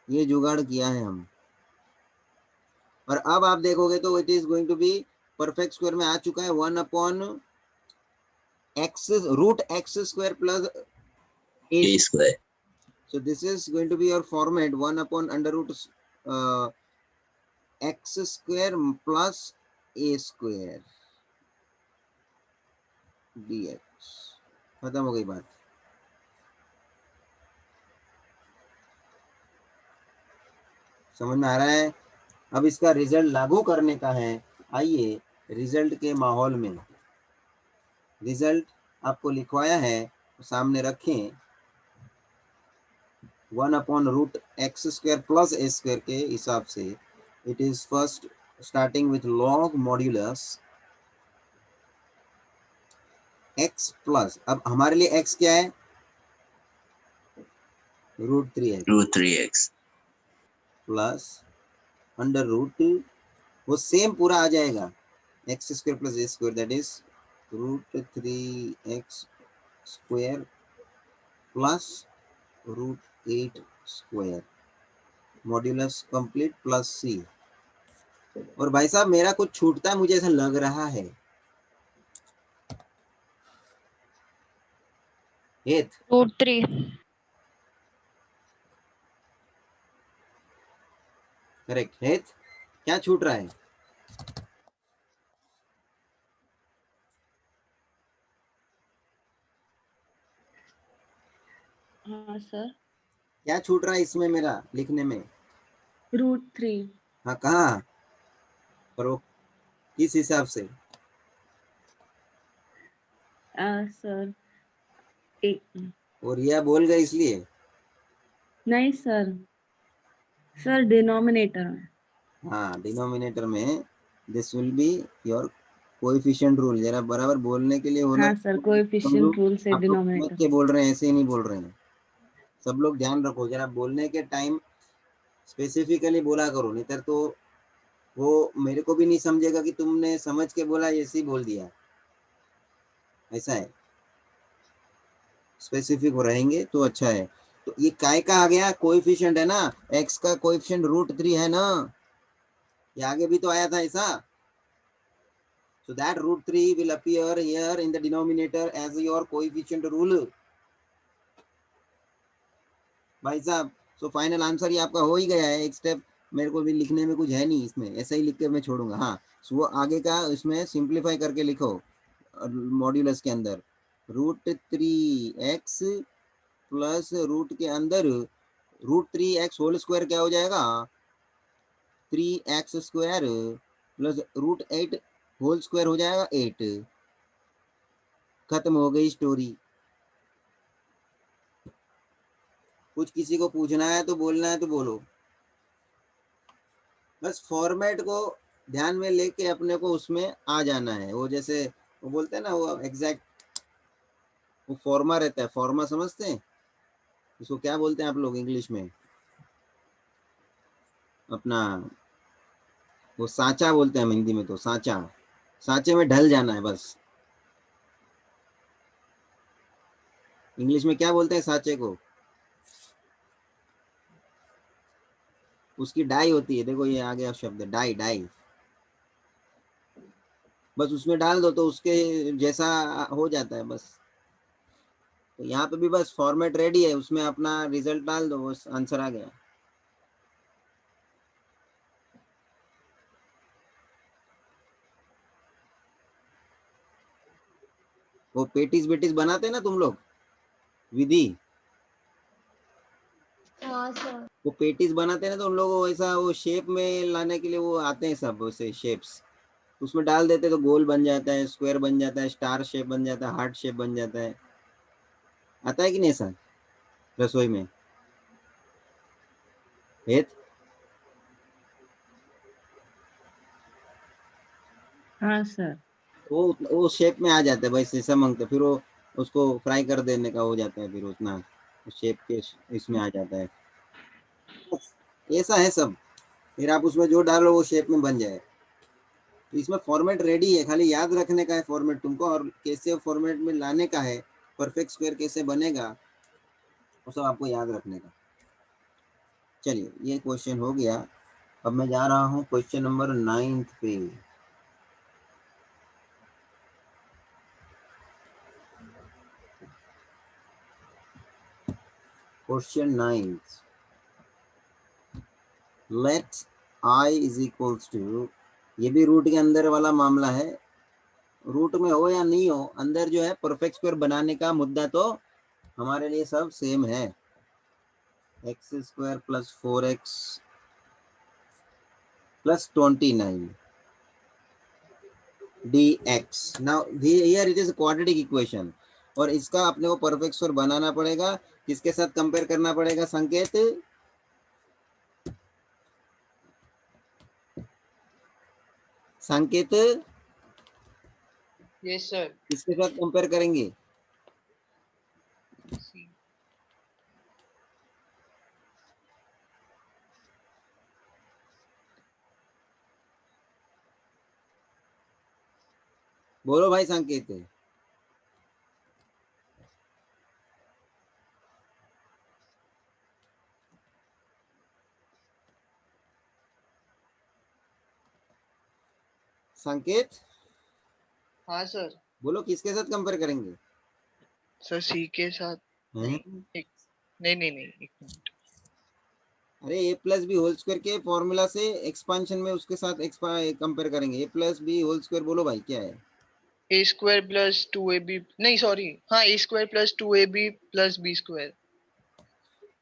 ये जुगाड़ किया है हम। और अब आप देखोगे तो it is going to be perfect square में आ चुका है 1 upon x √x square plus a। A square. So this is going to be your format 1 upon under root x square plus a square dx। खत्म हो गई बात। समझ में आ रहा है? अब इसका रिजल्ट लागू करने का है। आइए रिजल्ट के माहौल में, रिजल्ट आपको लिखवाया है सामने रखें। 1 upon √x square plus a square के हिसाब से it is first starting with log modulus x plus, अब हमारे लिए x क्या है? √3x प्लस अंडर रूट, वो सेम पूरा आ जाएगा x square plus A square that is √3x square plus √8 square modulus complete plus C. और भाई साहब मेरा कुछ छूटता है मुझे ऐसा लग रहा है। एथ √3 करेक्ट। एथ क्या छूट रहा है? हाँ सर। क्या छूट रहा है इसमें मेरा लिखने में? √3। हाँ कहाँ? पर वो किस हिसाब से? सर एक और यह बोल गए इसलिए? नहीं सर, सर डिनोमिनेटर में। हाँ डिनोमिनेटर में this will be your coefficient rule. जरा बराबर बोलने के लिए होना। हाँ सर, तुम कोएफिशिएंट लोग रूल से आप लोग समझ डिनोमिनेटर। के बोल रहे हैं, ऐसे ही नहीं बोल रहे हैं। सब लोग ध्यान रखो, जरा बोलने के टाइम स्पेसिफिकली बोला करो, नहीं तो वो मेरे को भी नहीं समझेगा कि तुमने समझ के बोला, ऐसे ही बोल दिया। ऐसा है, स्पेसिफिक हो रहेंगे तो अच्छा है। तो ये काय का आ गया? कोएफिशिएंट है ना, एक्स का कोएफिशिएंट √3 है ना, ये आगे भी तो आया था ऐसा। So that √3 will appear here in the denominator as your coefficient rule. भाई साहब, सो फाइनल आंसर ये आपका हो ही गया है। एक स्टेप मेरे को भी लिखने में कुछ है नहीं, इसमें ऐसा ही लिख के मैं छोड़ूंगा। हाँ, सो वो आगे का इसमें सिंप्लीफाई करके लिखो मॉड्यूलस के अंदर। √3x प्लस रूट के अंदर √3x होल स्क्वायर क्या हो जाएगा? 3x square plus √8 whole square हो जाएगा 8। खत्म हो गई स्टोरी। कुछ किसी को पूछना है तो बोलना है तो बोलो। बस फॉर्मेट को ध्यान में लेके अपने को उसमें आ जाना है। वो जैसे वो बोलते हैं ना, वो एग्जैक्ट वो फॉर्मा रहता है। फॉर्मा समझते हैं? उसको क्या बोलते हैं आप लोग इंग्लिश में? अपना वो सांचा बोलते हैं हिंदी में, तो सांचा। सांचे में ढल जाना है बस। इंग्लिश में क्या बोलते हैं सांचे को? उसकी डाई होती है, देखो ये आ गया शब्द डाई। डाई बस उसमें डाल दो तो उसके जैसा हो जाता है बस। तो यहाँ पे भी बस फॉर्मेट रेडी है, उसमें अपना रिजल्ट डाल दो, बस आंसर आ गया। वो पेटीज बेटीज बनाते हैं ना तुम लोग, विधि, हाँ सर। वो पेटीज बनाते हैं ना, तो उन लोगों को ऐसा वो शेप में लाने के लिए वो आते हैं सब वैसे शेप्स, उसमें डाल देते तो गोल बन जाता है, स्क्वायर बन जाता है, स्टार शेप बन जाता है, हार्ट शेप बन जाता है। आता है कि नहीं ऐसा रसोई में? हेत हाँ सर। वो शेप में आ जाता है भाई, जैसा मांगते फिर वो उसको फ्राई कर देने का हो जाता है, फिर उतना शेप के इसमें आ जाता है। ऐसा है सब, फिर आप उसमें जो डालो वो शेप में बन जाए। तो इसमें फॉर्मेट रेडी है, खाली याद रखने का है फॉर्मेट तुमको, और कैसे फॉर्मेट में लाने का है, परफेक्ट स्क्वायर कैसे बनेगा वो सब आपको याद रखने का। चलिए ये क्वेश्चन हो गया। अब मैं जा रहा हूँ क्वेश्चन नंबर 9 पे। Question 9, let i is equals to, ये भी रूट के अंदर वाला मामला है। रूट में हो या नहीं हो, अंदर जो है परफेक्ट स्क्वायर बनाने का मुद्दा तो हमारे लिए सब सेम है। X square plus 4x plus 29 dx। Now here it is quadratic equation, और इसका अपने को परफेक्ट स्क्वायर बनाना पड़ेगा। किसके साथ कंपेयर करना पड़ेगा? संकेत, संकेत यस सर। किसके साथ कंपेयर करेंगे? बोलो भाई संकेत। संकेत हाँ सर। बोलो किसके साथ कंपेयर करेंगे? सर सी के साथ। नहीं हैं? एक नहीं एक मिनट। अरे ए प्लस बी होल स्क्वायर के फॉर्मूला से एक्सपांशन में उसके साथ कंपेयर करेंगे। ए प्लस बी होल स्क्वायर बोलो भाई क्या है? ए स्क्वायर प्लस 2ab, नहीं सॉरी, हाँ A square plus 2ab plus B square.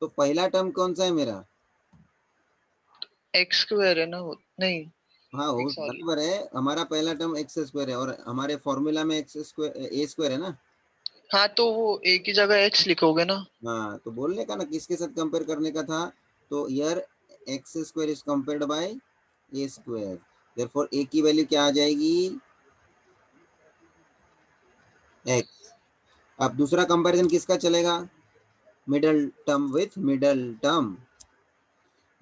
तो पहला टर्म कौन सा है मेरा? एक्स स्क्वायर है ना वो, नहीं हाँ हो एक सॉरी। बराबर है, हमारा पहला टर्म एक्स स्क्वायर है और हमारे फॉर्मूला में एक्स स्क्वायर ए स्क्वायर है ना। हाँ तो वो एक ही जगह एक्स लिखोगे ना। हाँ तो बोलने का ना किसके साथ कंपेयर करने का था। तो यार x square is compared by A square, therefore A की वैल्यू क्या आ जाएगी? एक्स। अब दूसरा कंपैरिजन किसका चलेगा? Middle term with middle term.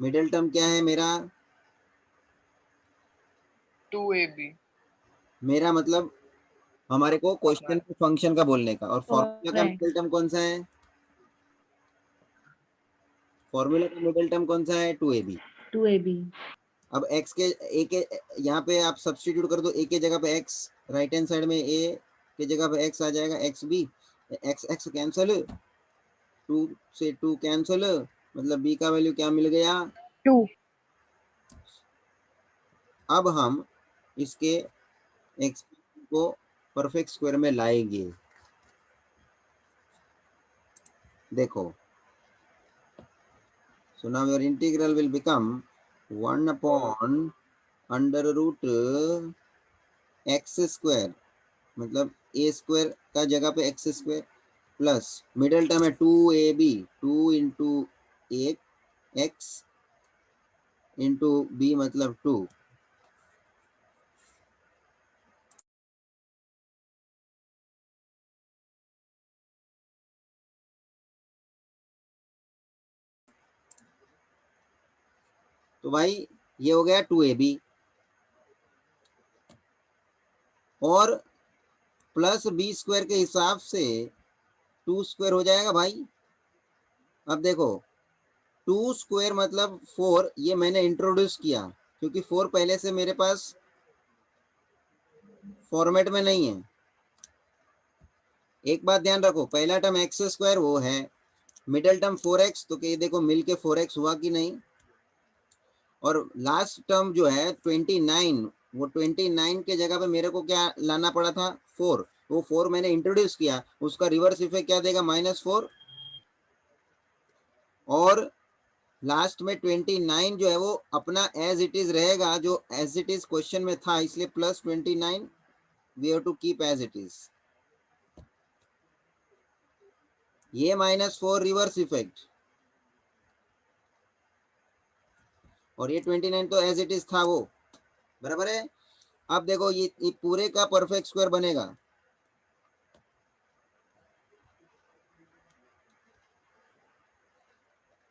Middle term क्या है मेरा? 2ab। मेरा मतलब हमारे को क्वेश्चन के फंक्शन का बोलने का, और फॉर्मूला का Correct. मिडल टर्म कौन सा है? फॉर्मूला का मिडल टर्म कौन सा है? 2ab। 2ab. अब x के a के यहाँ पे आप सब्स्टिट्यूट कर दो, a के जगह पे x, राइट हैंड साइड में a के जगह पे x आ जाएगा, x b, x x cancel, 2 से 2 कैंसल, मतलब b का वैल्यू क्या मिल गया? 2। अब हम इसके x को परफेक्ट स्क्वायर में लाएंगे। देखो, so now your integral will become 1 upon under root x square, मतलब ए स्क्वायर का जगह पे x square, plus middle term है 2ab, 2 into x into b मतलब 2। तो भाई ये हो गया 2ab और प्लस बी स्क्वायर के हिसाब से 2 स्क्वायर हो जाएगा भाई। अब देखो 2 स्क्वायर मतलब 4, ये मैंने इंट्रोड्यूस किया क्योंकि 4 पहले से मेरे पास फॉर्मेट में नहीं है। एक बात ध्यान रखो, पहला टर्म एक्स स्क्वायर वो है, मिडल टर्म 4x, तो ये देखो मिलके 4x हुआ कि नहीं, और लास्ट टर्म जो है 29, वो 29 के जगह पे मेरे को क्या लाना पड़ा था? 4। वो 4 मैंने इंट्रोड्यूस किया, उसका रिवर्स इफेक्ट क्या देगा? -4। और लास्ट में 29 जो है वो अपना एज इट इज रहेगा, जो एज इट इज क्वेश्चन में था, इसलिए +29 we have to keep as it is. ये -4 रिवर्स इफेक्ट, और ये 29 तो एज इट इज था वो, बराबर है। अब देखो ये पूरे का परफेक्ट स्क्वायर बनेगा,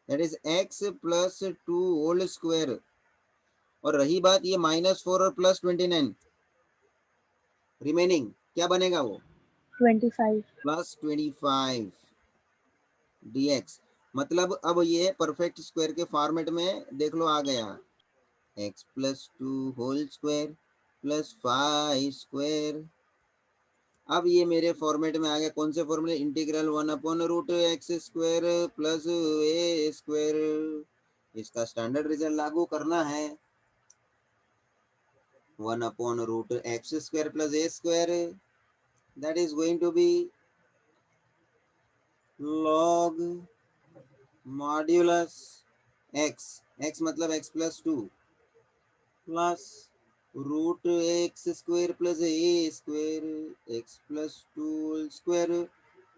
that is x plus 2 whole square. और रही बात ये -4 और +29, रिमेनिंग क्या बनेगा? वो 25। +25 dx। मतलब अब ये परफेक्ट स्क्वायर के फॉर्मेट में देख लो आ गया, x plus 2 whole square plus 5 square. अब ये मेरे फॉर्मेट में आ गया, कौन से फॉर्मूले? Integral 1/√x square plus A square. इसका स्टैंडर्ड रिजल्ट लागू करना है, 1/√x square plus A square, that is going to be log modulus x मतलब x plus 2 plus √x square plus A square, x plus 2 square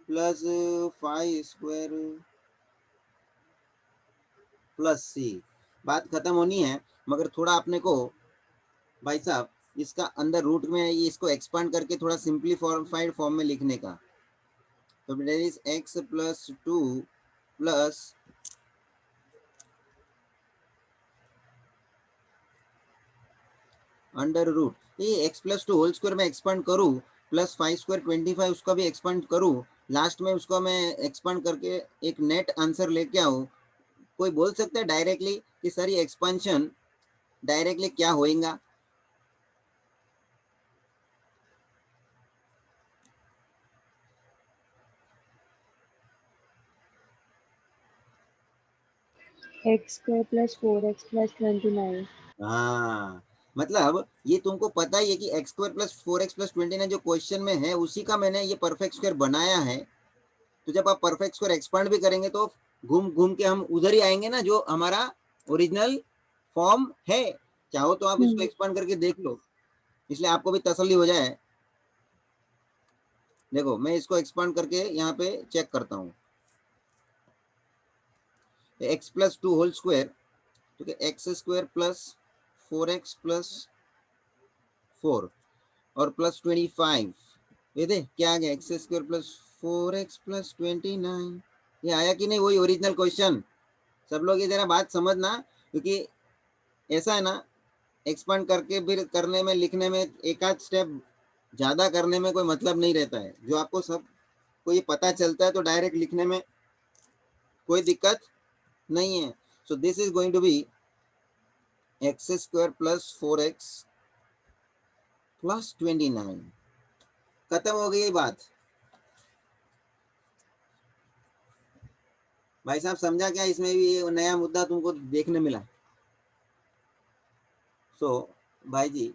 plus 5 square plus c। बात खत्म होनी है, मगर थोड़ा अपने को भाई साहब इसका अंदर रूट में ये इसको एक्सपांड करके थोड़ा सिंप्लीफाइड फॉर्म में लिखने का। तो that is x plus 2 plus under root ये x प्लस 2 होल स्क्वायर में एक्सपांड करूँ, प्लस 5 स्क्वायर 25 उसका भी एक्सपांड करूँ, लास्ट में उसको मैं एक्सपांड करके एक नेट आंसर लेके आऊँ, कोई बोल सकता है डायरेक्टली कि सर ये एक्सपांशन डायरेक्टली क्या होएगा? X square plus 4x plus 29। हाँ, मतलब ये तुमको पता ही है कि x square plus 4x plus 29 जो क्वेश्चन में है उसी का मैंने ये परफेक्ट स्क्वायर बनाया है। तो जब आप परफेक्ट स्क्वायर एक्सपांड भी करेंगे तो घूम घूम के हम उधर ही आएंगे ना जो हमारा ओरिजिनल फॉर्म है। चाहो तो आप इसको एक्सपांड करके देख लो, इसलिए आपको भी तसल्ली हो जाए। देखो मैं इसको एक्सपांड करके यहाँ पे चेक करता हूँ। एक्स प्लस 2 होल स्क्वायर, तो x square plus 4x plus 4 और प्लस 25, ये दे क्या आ गया, x square plus 4x plus 29। ये आया कि नहीं वही ओरिजिनल क्वेश्चन? सब लोग ये जरा बात समझना, क्योंकि ऐसा है ना, एक्सपांड करके फिर करने में लिखने में एक आध स्टेप ज़्यादा करने में कोई मतलब नहीं रहता है। जो आपको सब को ये पता चलता है तो डायरेक्ट लिखने में कोई दिक्कत नहीं है। So this is going to be x square plus 4x plus 29। खत्म हो गई ये बात। भाई साहब समझा क्या? इसमें भी ये नया मुद्दा तुमको देखने मिला। सो भाई जी,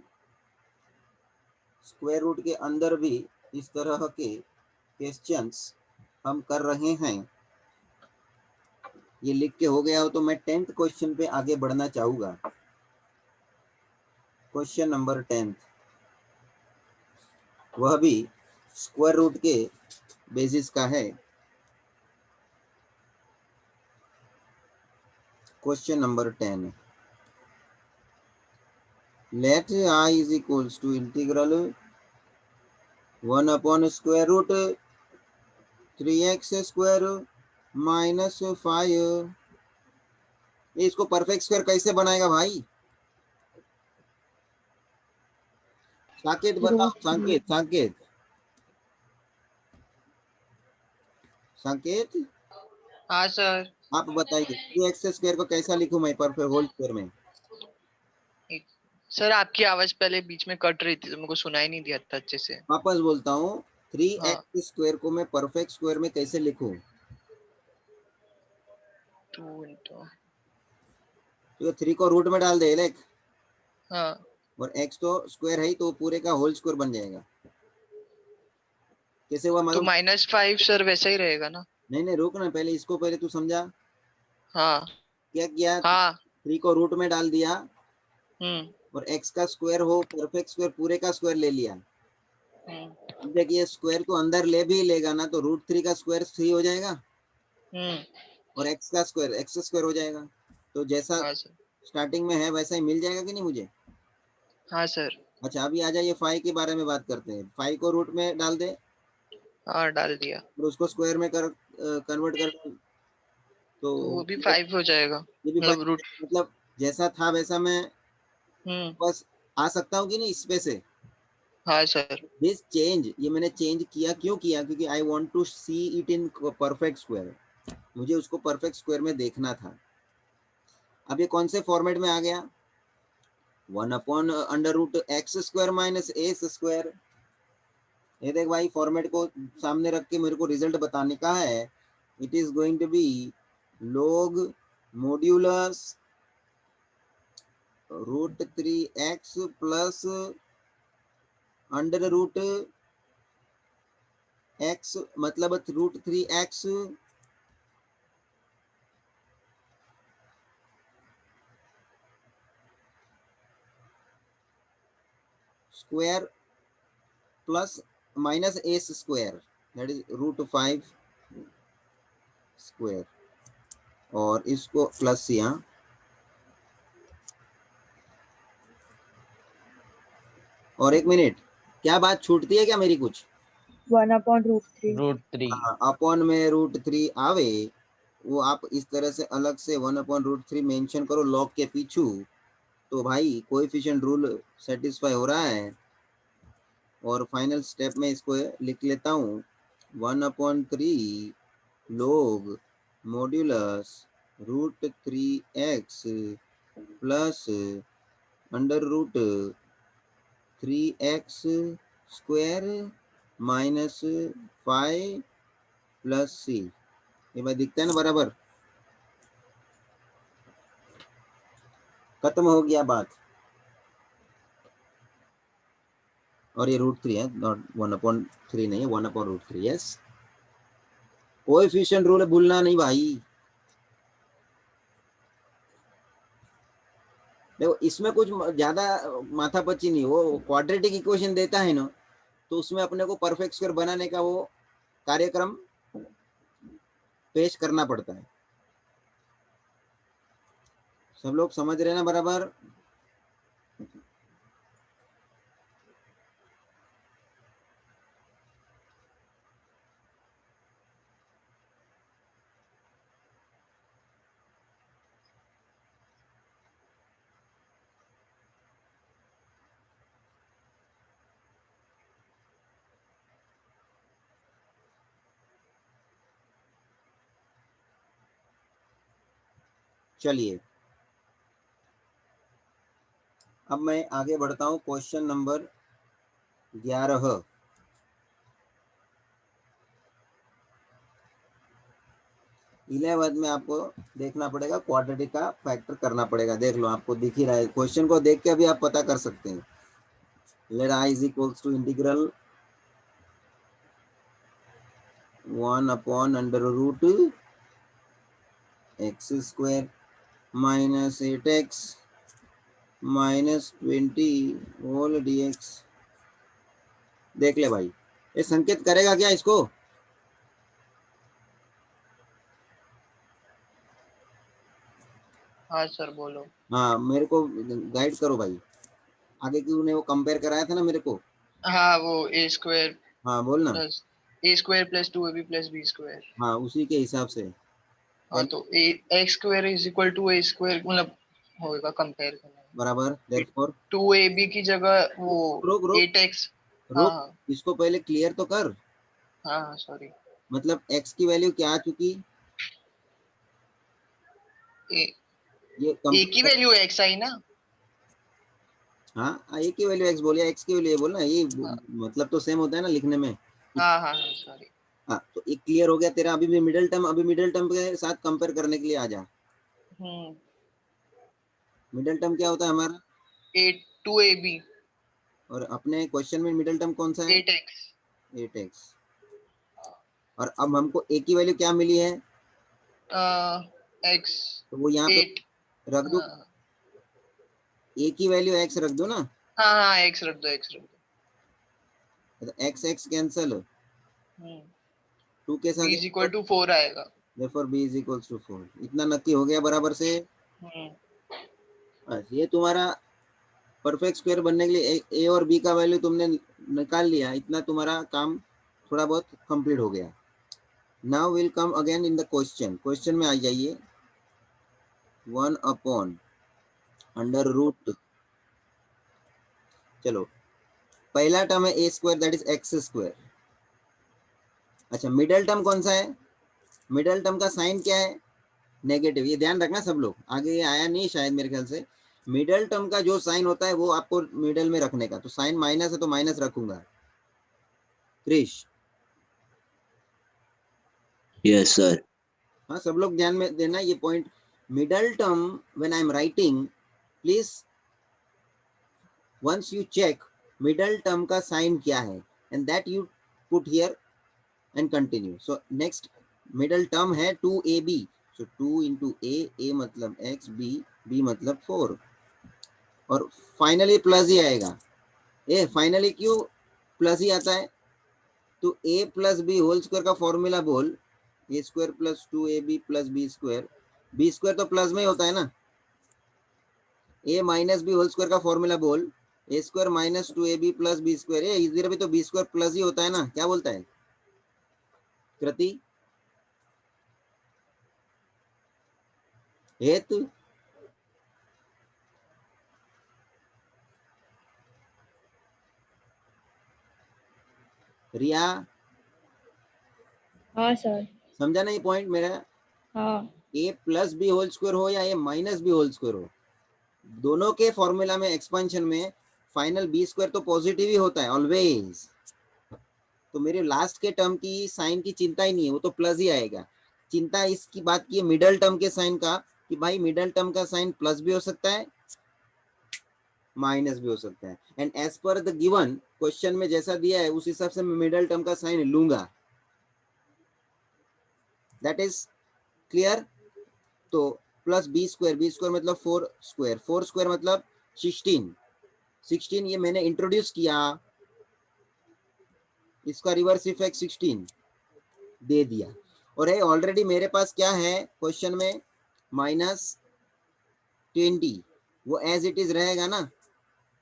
स्क्वायर रूट के अंदर भी इस तरह के क्वेश्चंस हम कर रहे हैं। ये लिख के हो गया हो तो मैं 10th क्वेश्चन पे आगे बढ़ना चाहूंगा। क्वेश्चन नंबर 10, वह भी स्क्वायर रूट के बेसिस का है। Question number 10, let I is equals to integral 1 upon square root 3x square minus 5। इसको परफेक्ट स्क्वायर कैसे बनाएगा भाई? साकेत बताओ, संकेत संकेत संकेत हाँ सर। आप बताइए 3x स्क्वायर को कैसा लिखूं मैं परफेक्ट होल स्क्वायर में? सर आपकी आवाज पहले बीच में कट रही थी तो मेरे को सुनाई नहीं दिया था अच्छे से। वापस बोलता हूँ, 3x हाँ। स्क्वायर को मैं परफेक्ट स्क्वायर में कैसे लिखूं? 2 into, तो 3 को रूट में डाल दे लेक, हाँ और x तो स्क्वायर है ही तो पूरे का होल स्क्वायर बन जाएगा। कैसे हुआ तो मालूम? -5 सर वैसा ही रहेगा ना? नहीं रुक ना, पहले इसको पहले तू समझा। हाँ क्या किया? हाँ 3 को रूट में डाल दिया हम्म और x का स्क्वायर हो परफेक्ट स्क्वायर पूरे का स्क्वायर ले लिया। देखिए स्क्वायर को अंदर ले भी लेगा ना तो √3 का स्क्वायर 3 हो जाएगा और x का स्क्वायर x स्क्वायर हो जाएगा। तो जैसा हाँ सर। स्टार्टिंग में है वैसा ही मिल जाएगा कि नहीं मुझे? हाँ सर। अच्छा अभी आ जाइए 5 के बारे में बात करते हैं। 5 को रूट में डाल दे हाँ डाल दिया और उसको स्क्वायर में कन्वर्ट कर तो तो वो भी 5 हो जाएगा, ये भी 5, मतलब रूट। मतलब जैसा था वैसा मैं हम्म। बस आ सकता हूँ कि नहीं इस पे से? हाँ सर। दिस चेंज, ये मैंने चेंज किया, क्यों किया? क्योंकि I want to see it in perfect square, मुझे उसको परफेक्ट स्क्वायर में देखना था। अब ये कौन से फॉर्मेट में आ गया? 1 upon √x square minus A square. ये देख भाई, फॉर्मेट को सामने रख के मेरे को रिजल्ट बताने का है। It is going to be log modulus √3x plus √x, मतलब √3x square plus minus A square, that is √5 square, और इसको प्लस यहाँ और 1 मिनट, क्या बात छूटती है क्या मेरी कुछ? 1 upon √3। √3 अपॉन में √3 आवे, वो आप इस तरह से अलग से 1 अपॉन √3 मेंशन करो लॉग के पीछू, तो भाई कोएफिशिएंट रूल सेटिस्फाई हो रहा है, और फाइनल स्टेप में इसको लिख लेता हूँ 1/3 log modulus √3x plus under root 3x square minus 5 plus c। ये भाई दिखता है ना बराबर? खत्म हो गया बात। और ये √3 है, नॉट 1/3 नहीं है, 1/√3। यस, कोएफिशिएंट रूल भूलना नहीं भाई। देखो इसमें कुछ ज्यादा माथापच्ची नहीं, वो क्वाड्रेटिक इक्वेशन देता है ना, तो उसमें अपने को परफेक्ट स्क्वायर बनाने का वो कार्यक्रम पेश करना पड़ता है। सब लोग समझ रहे हैं ना बराबर? चलिए अब मैं आगे बढ़ता हूँ क्वेश्चन नंबर 11। इलेवंथ में आपको देखना पड़ेगा, क्वाड्रेटिक का फैक्टर करना पड़ेगा। देख लो, आपको दिख ही रहा है, क्वेश्चन को देख के अभी आप पता कर सकते हैं। Let i is equals to integral 1/√x square minus 8x minus 20 whole dx। देख ले भाई, ये संकेत करेगा क्या इसको? हाँ सर बोलो। हाँ, मेरे को गाइड करो भाई। आगे क्यों ने वो कंपेयर कराया था ना मेरे को। हाँ वो ए स्क्वायर हाँ बोलना। Plus 2ab plus B square. हाँ, उसी के हिसाब से हाँ तो A x square is equal to A square मतलब होगा कंपेयर करना। बराबर। देयरफॉर 2ab की जगह वो रुक रुक 8x। हाँ रुक, हाँ इसको पहले क्लियर तो कर। हाँ हाँ सॉरी। मतलब x की वैल्यू क्या आ चुकी, ए ये ए की कंपेयर। वैल्यू x आई ना। हाँ, a की वैल्यू x बोलिए, x की वैल्यू ये बोलना, ये हाँ मतलब तो सेम होता है ना लिखने में। हाँ हाँ सॉरी। हाँ, तो एक क्लियर हो गया तेरा। अभी भी मिडिल टर्म, अभी मिडिल टर्म के साथ कंपेयर करने के लिए आ जा। हम्म मिडिल टर्म क्या होता है हमारा? 2ab और अपने क्वेश्चन में मिडिल टर्म कौन सा है? 8x। 8x। और अब हमको a की वैल्यू क्या मिली है, x तो वो यहाँ पे 8। रख दो। हाँ a की वैल्यू x रख दो ना, हाँ हाँ x रख दो x रख दो। तो x x कैंसल, हम्म 2 के b साथ इज इक्वल टू 4 आएगा। therefore b is equals to 4। इतना नक्की हो गया बराबर से। हम्म बस ये तुम्हारा परफेक्ट स्क्वायर बनने के लिए a और b का वैल्यू तुमने निकाल लिया, इतना तुम्हारा काम थोड़ा बहुत कंप्लीट हो गया। Now will come again in the question. Question में आ जाइए। 1/√, चलो पहला टर्म है a square that is x square. अच्छा, मिडल टर्म कौन सा है? मिडल टर्म का साइन क्या है? नेगेटिव। ये ध्यान रखना सब लोग, आगे ये आया नहीं शायद मेरे ख्याल से। मिडल टर्म का जो साइन होता है वो आपको मिडल में रखने का, तो साइन माइनस है तो माइनस रखूंगा। Krish, yes sir. हाँ सब लोग ध्यान में देना ये point. Middle term when I am writing, please once you check middle term का साइन क्या है, and that you put here and continue. So next middle term है 2ab, सो 2 इंटू ए मतलब x, b मतलब 4, और फाइनली प्लस ही आएगा। ए finally क्यों plus ही आता है? तो a plus B whole square का फॉर्मूला बोल, A square plus 2ab plus B square. B square तो प्लस में ही होता है ना। A minus B whole square का फॉर्मूला बोल, A square minus 2ab plus B square. इधर भी तो बी स्क्वायर प्लस ही होता है ना, क्या बोलता है कृति? हेतु रिया हाँ सर। समझा ना ये पॉइंट मेरा? हाँ। ए प्लस बी होल स्क्वायर हो या ए माइनस बी होल स्क्वायर हो, दोनों के फॉर्मूला में एक्सपेंशन में फाइनल बी स्क्वायर तो पॉजिटिव ही होता है ऑलवेज। तो मेरे लास्ट के टर्म की साइन की चिंता ही नहीं है, वो तो प्लस ही आएगा। चिंता इसकी बात की है मिडल टर्म के साइन का, कि भाई मिडल टर्म का साइन प्लस भी हो सकता है माइनस भी हो सकता है, and as per the given question में जैसा दिया है उस हिसाब से मैं मिडल टर्म का साइन लूंगा। That is clear? तो प्लस बी स्क्वायर मतलब 4 स्क्वायर मतलब 16 ये मैंने इंट्रोड्यूस किया, इसका रिवर्स इफेक्ट 16 दे दिया। और ये ऑलरेडी मेरे पास क्या है क्वेश्चन में -20, वो एज इट इज रहेगा ना,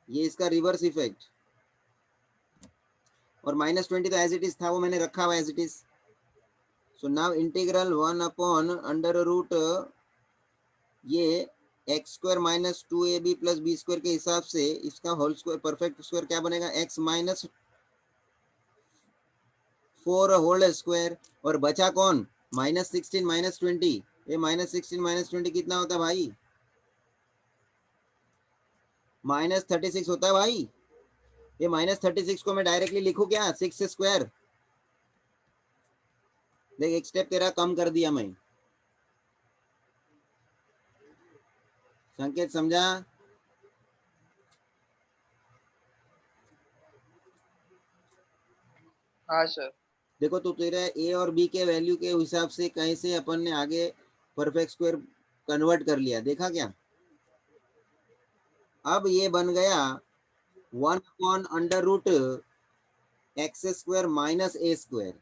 ये इसका रिवर्स इफेक्ट, और -20 तो एज इट इज था, वो मैंने रखा हुआ as it is. So now integral 1/√, ये x square minus 2ab plus B square के हिसाब से इसका होल स्क्वायर परफेक्ट स्क्वायर क्या बनेगा, x माइनस 4 होल स्क्वायर, और बचा कौन, -16 -20। ये -16 -20 कितना होता है भाई, -36 होता है भाई। ये -36 को मैं डायरेक्टली लिखूं क्या, 6 स्क्वायर। देख एक स्टेप तेरा कम कर दिया मैं। संकेत समझा? हाँ सर। देखो तो तेरा ए और बी के वैल्यू के हिसाब से कैसे अपन ने आगे परफेक्ट स्क्वायर कन्वर्ट कर लिया, देखा क्या? अब ये बन गया 1/√x² minus A square,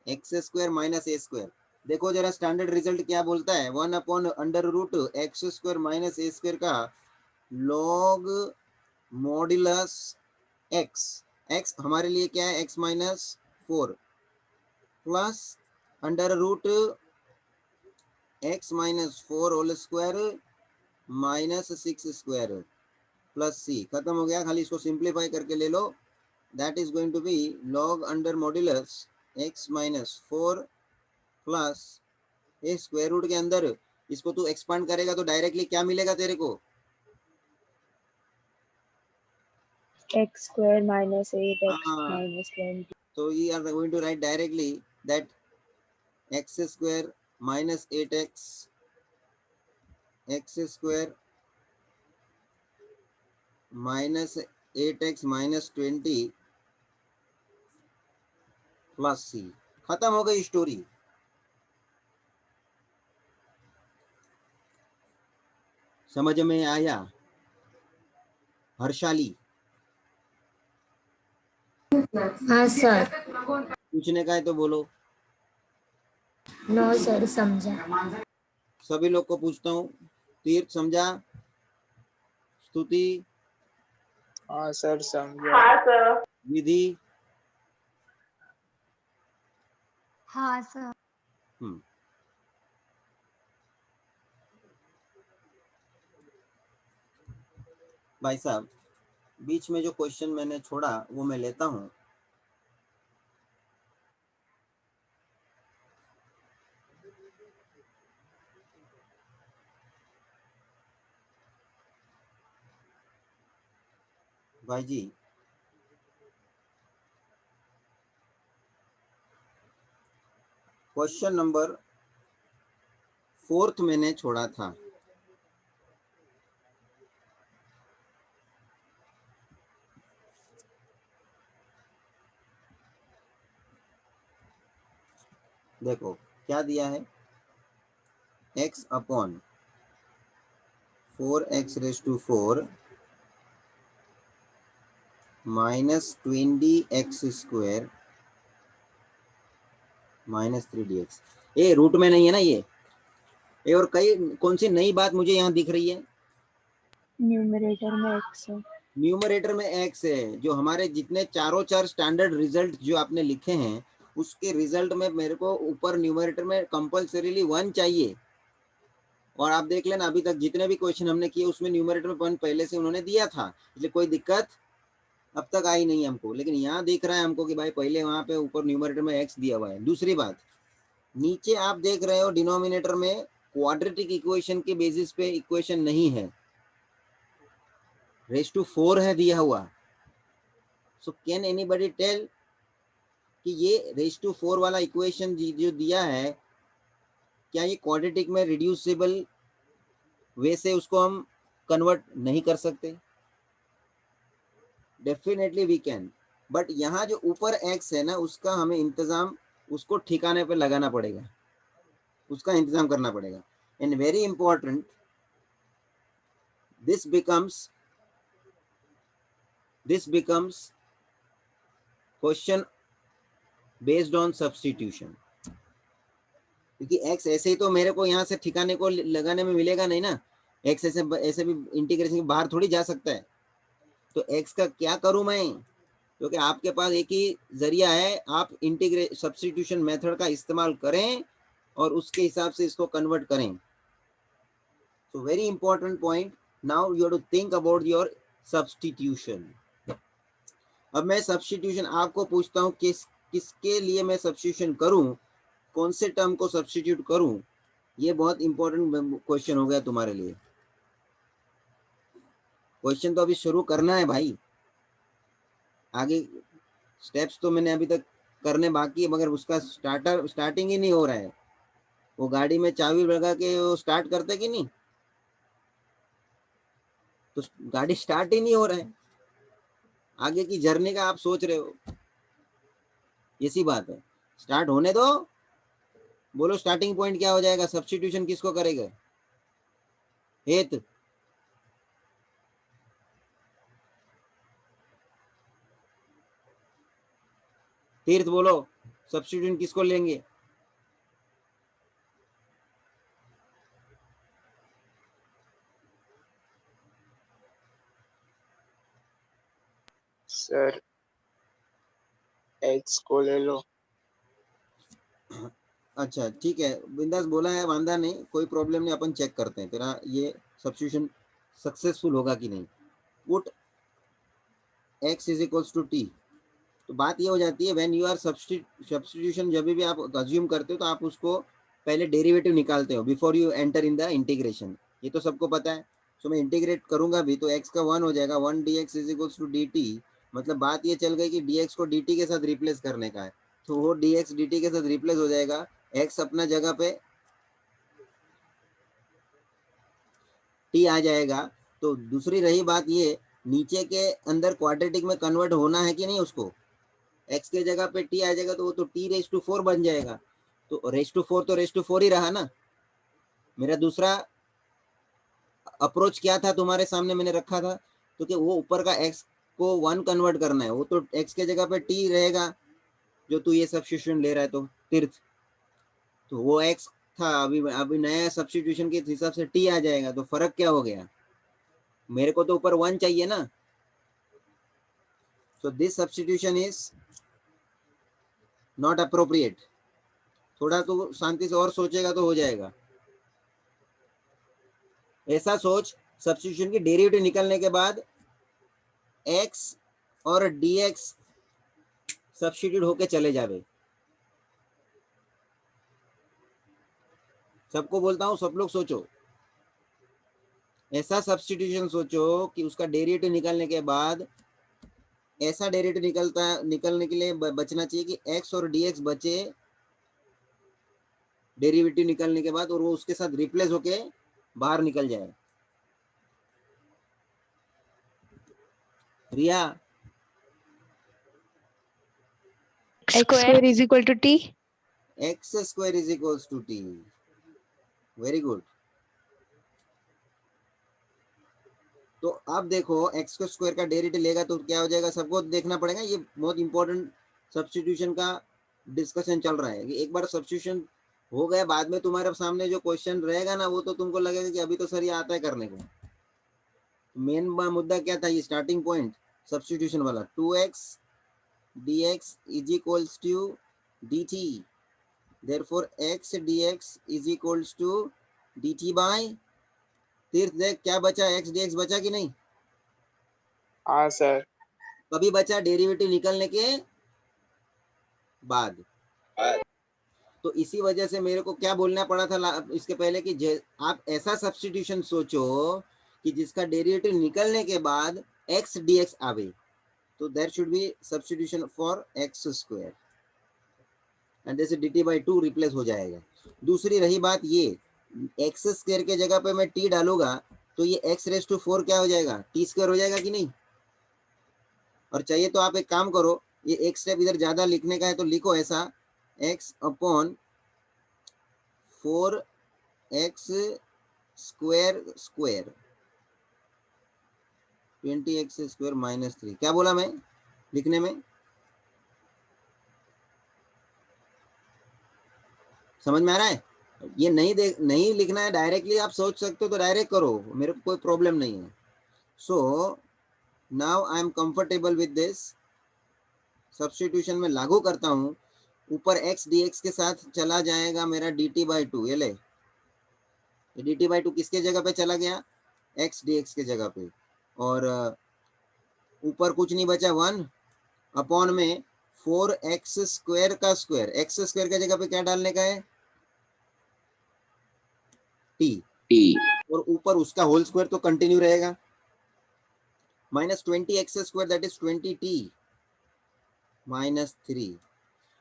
x² - a²। देखो जरा स्टैंडर्ड रिजल्ट क्या बोलता है, 1/√x² माइनस ए स्क्वायर का लॉग मॉड्यूलस x हमारे लिए क्या है, x minus 4 plus √x minus 4 whole square -6 square plus c। खत्म हो गया, खाली इसको सिंप्लीफाई करके ले लो। That is going to be log under modulus x minus 4 plus ये स्क्वायर रूट के अंदर इसको तू एक्सपांड करेगा तो डायरेक्टली क्या मिलेगा तेरे को, x² minus 8x हाँ, minus 20. so we are going to write directly that x² minus 8x x² minus 8x minus 20 plus c। खत्म हो गई स्टोरी। समझ में आया हर्षाली? हाँ सर। पूछने का है तो बोलो। नो सर समझा। सभी लोग को पूछता हूँ, तीर्थ समझा, स्तुति, हाँ सर समझा। विधि, हाँ सर। भाई साहब बीच में जो क्वेश्चन मैंने छोड़ा वो मैं लेता हूँ। भाई जी क्वेश्चन नंबर 4 मैंने छोड़ा था। देखो क्या दिया है, x upon 4x⁴ minus 20x² minus 3dx। ये रूट में नहीं है ना ये और कई कौन सी नई बात मुझे यहाँ दिख रही है, न्यूमरेटर में x है। न्यूमरेटर में x है। जो हमारे जितने चारों चार स्टैंडर्ड रिजल्ट जो आपने लिखे हैं उसके रिजल्ट में मेरे को ऊपर न्यूमरेटर में कंपल्सरीली 1 चाहिए। और आप देख लेना अभी तक जितने भी क्वेश्चन हमने किए उसमें न्यूमरेटर में 1 पहले से उन्होंने दिया था, इसलिए कोई दिक्कत अब तक आई नहीं हमको, लेकिन यहाँ देख रहा है हमको कि भाई पहले वहां पे ऊपर न्यूमरेटर में x दिया हुआ है। दूसरी बात, नीचे आप देख रहे हो डिनोमिनेटर में क्वाड्रेटिक इक्वेशन के बेसिस पे इक्वेशन नहीं है, रेस टू 4 है दिया हुआ। सो कैन एनीबॉडी टेल कि ये रेस टू 4 वाला इक्वेशन जो दिया है, क्या ये क्वाड्रेटिक में रिड्यूसिबल वे से उसको हम कन्वर्ट नहीं कर सकते? डेफिनेटली वी कैन, बट यहाँ जो ऊपर x है ना, उसका हमें इंतजाम उसको ठिकाने पे लगाना पड़ेगा, उसका इंतजाम करना पड़ेगा। And very important, this becomes question based on substitution, क्योंकि x ऐसे ही तो मेरे को यहाँ से ठिकाने को लगाने में मिलेगा नहीं ना, x ऐसे भी इंटीग्रेशन के बाहर थोड़ी जा सकता है। तो x का क्या करूं मैं, क्योंकि आपके पास एक ही जरिया है, आप सब्स्टिट्यूशन मेथड का इस्तेमाल करें और उसके हिसाब से इसको कन्वर्ट करें। So very important point, now you have to think about your substitution. अब मैं सब्स्टिट्यूशन आपको पूछता हूं, किसके लिए मैं सब्स्टिट्यूशन करूं, कौन से टर्म को सब्स्टिट्यूट करूं, ये बहुत इंपॉर्टेंट क्वेश्चन हो गया तुम्हारे लिए। क्वेश्चन तो अभी शुरू करना है भाई, आगे स्टेप्स तो मैंने अभी तक करने बाकी है, मगर उसका स्टार्टिंग ही नहीं हो रहा है। वो गाड़ी में चाबी लगा के वो स्टार्ट करते कि नहीं, तो गाड़ी स्टार्ट ही नहीं हो रहा है। आगे की जर्नी का आप सोच रहे हो, ऐसी बात है। स्टार्ट होने दो, बोलो स्टार्टिंग पॉइंट क्या हो जाएगा, सब्स्टिट्यूशन किसको करेगा? हेत तीर्थ बोलो, सब्स्टिट्यूशन किसको लेंगे? सर एक्स को ले लो। अच्छा ठीक है, बिंदास बोला है, वांदा नहीं, कोई प्रॉब्लम नहीं, अपन चेक करते हैं तेरा ये सब्स्टिट्यूशन सक्सेसफुल होगा कि नहीं। Put x is equals to t. तो बात ये हो जाती है, व्हेन यू आर सब्स्टिट्यूशन, जब भी आप अज्यूम करते हो तो आप उसको पहले डेरिवेटिव निकालते हो before you enter in the integration, ये तो सबको पता है। सो मैं इंटीग्रेट करूंगा भी तो x का 1 हो जाएगा, 1 dx is equals to dt। मतलब बात ये चल गई कि dx को dt के साथ रिप्लेस करने का है, तो वो dx dt के साथ रिप्लेस हो जाएगा, x अपना जगह पे t आ जाएगा। तो दूसरी रही बात ये, नीचे के अंदर क्वाड्रेटिक में कन्वर्ट होना है कि नहीं, उसको x के जगह पे t आ जाएगा तो वो तो t रेस टू 4 बन जाएगा। तो रेस टू 4 तो रेस टू 4 ही रहा ना। मेरा दूसरा अप्रोच क्या था तुम्हारे सामने मैंने रखा था, तो कि वो ऊपर का x को 1 कन्वर्ट करना है, वो तो x के जगह पे t रहेगा जो तू ये सब्स्टिट्यूशन ले रहा है। तो तीर्थ, तो वो x था, अभी नया सब्स्टिट्यूशन के हिसाब से t आ जाएगा, तो फर्क क्या हो गया, मेरे को तो ऊपर 1 चाहिए ना। So this substitution is not appropriate. थोड़ा तो शांति से और सोचेगा तो हो जाएगा। ऐसा सोच, सब्स्टिट्यूशन की डेरिवेटिव निकलने के बाद x और dx सब्स्टिट्यूट होके चले जावे। सबको बोलता हूं, सब लोग सोचो, ऐसा सब्स्टिट्यूशन सोचो कि उसका डेरिवेटिव निकलने के बाद ऐसा डेरिवेटिव निकलने के लिए बचना चाहिए कि x और dx बचे डेरिवेटिव निकलने के बाद, और वो उसके साथ रिप्लेस होके बाहर निकल जाए। रिया, x square is equal to t. x square is equals to t। Very good. तो अब देखो x को स्क्वायर का डेरिवेटिव लेगा तो क्या हो जाएगा, सबको देखना पड़ेगा। ये बहुत इंपॉर्टेंट सब्स्टिट्यूशन का डिस्कशन चल रहा है कि एक बार सब्स्टिट्यूशन हो गया, बाद में तुम्हारे सामने जो क्वेश्चन रहेगा ना, वो तो तुमको लगेगा कि अभी तो सर ये आता है करने को। मेन मुद्दा क्या था, ये स्टार्टिंग पॉइंट सब्स्टिट्यूशन वाला, 2x dx is equals to dt, therefore x dx is equals to dt by, Tirth देख क्या बचा, x dx बचा कि नहीं? हाँ सर। कभी बचा डेरिवेटिव निकलने के बाद। तो इसी वजह से मेरे को क्या बोलना पड़ा था इसके पहले कि आप ऐसा सब्स्टिट्यूशन सोचो कि जिसका डेरिवेटिव निकलने के बाद x dx आवे, तो there should be substitution for x square and जैसे dt बाई 2 रिप्लेस हो जाएगा। दूसरी रही बात ये, x स्क्वायर के जगह पे मैं t डालूंगा तो ये x रेस टू 4 क्या हो जाएगा, t स्क्वायर हो जाएगा कि नहीं। और चाहिए तो आप एक काम करो, ये एक स्टेप इधर ज्यादा लिखने का है तो लिखो ऐसा, x upon 4x square square 20x square minus 3। क्या बोला मैं लिखने में, समझ में आ रहा है। ये नहीं लिखना है डायरेक्टली, आप सोच सकते हो तो डायरेक्ट करो, मेरे को कोई प्रॉब्लम नहीं है। So now I am comfortable with this. Substitution में लागू करता हूँ, ऊपर x dx के साथ चला जाएगा मेरा dt बाई 2। ये ले, dt बाई 2 किसके जगह पे चला गया, x dx के जगह पे, और ऊपर कुछ नहीं बचा 1 अपॉन में 4x स्क्वायर का स्क्वायर, x स्क्वायर के जगह पे क्या डालने का है, t, और ऊपर उसका होल स्क्वायर तो कंटिन्यू रहेगा, minus 20x square that is 20t minus 3।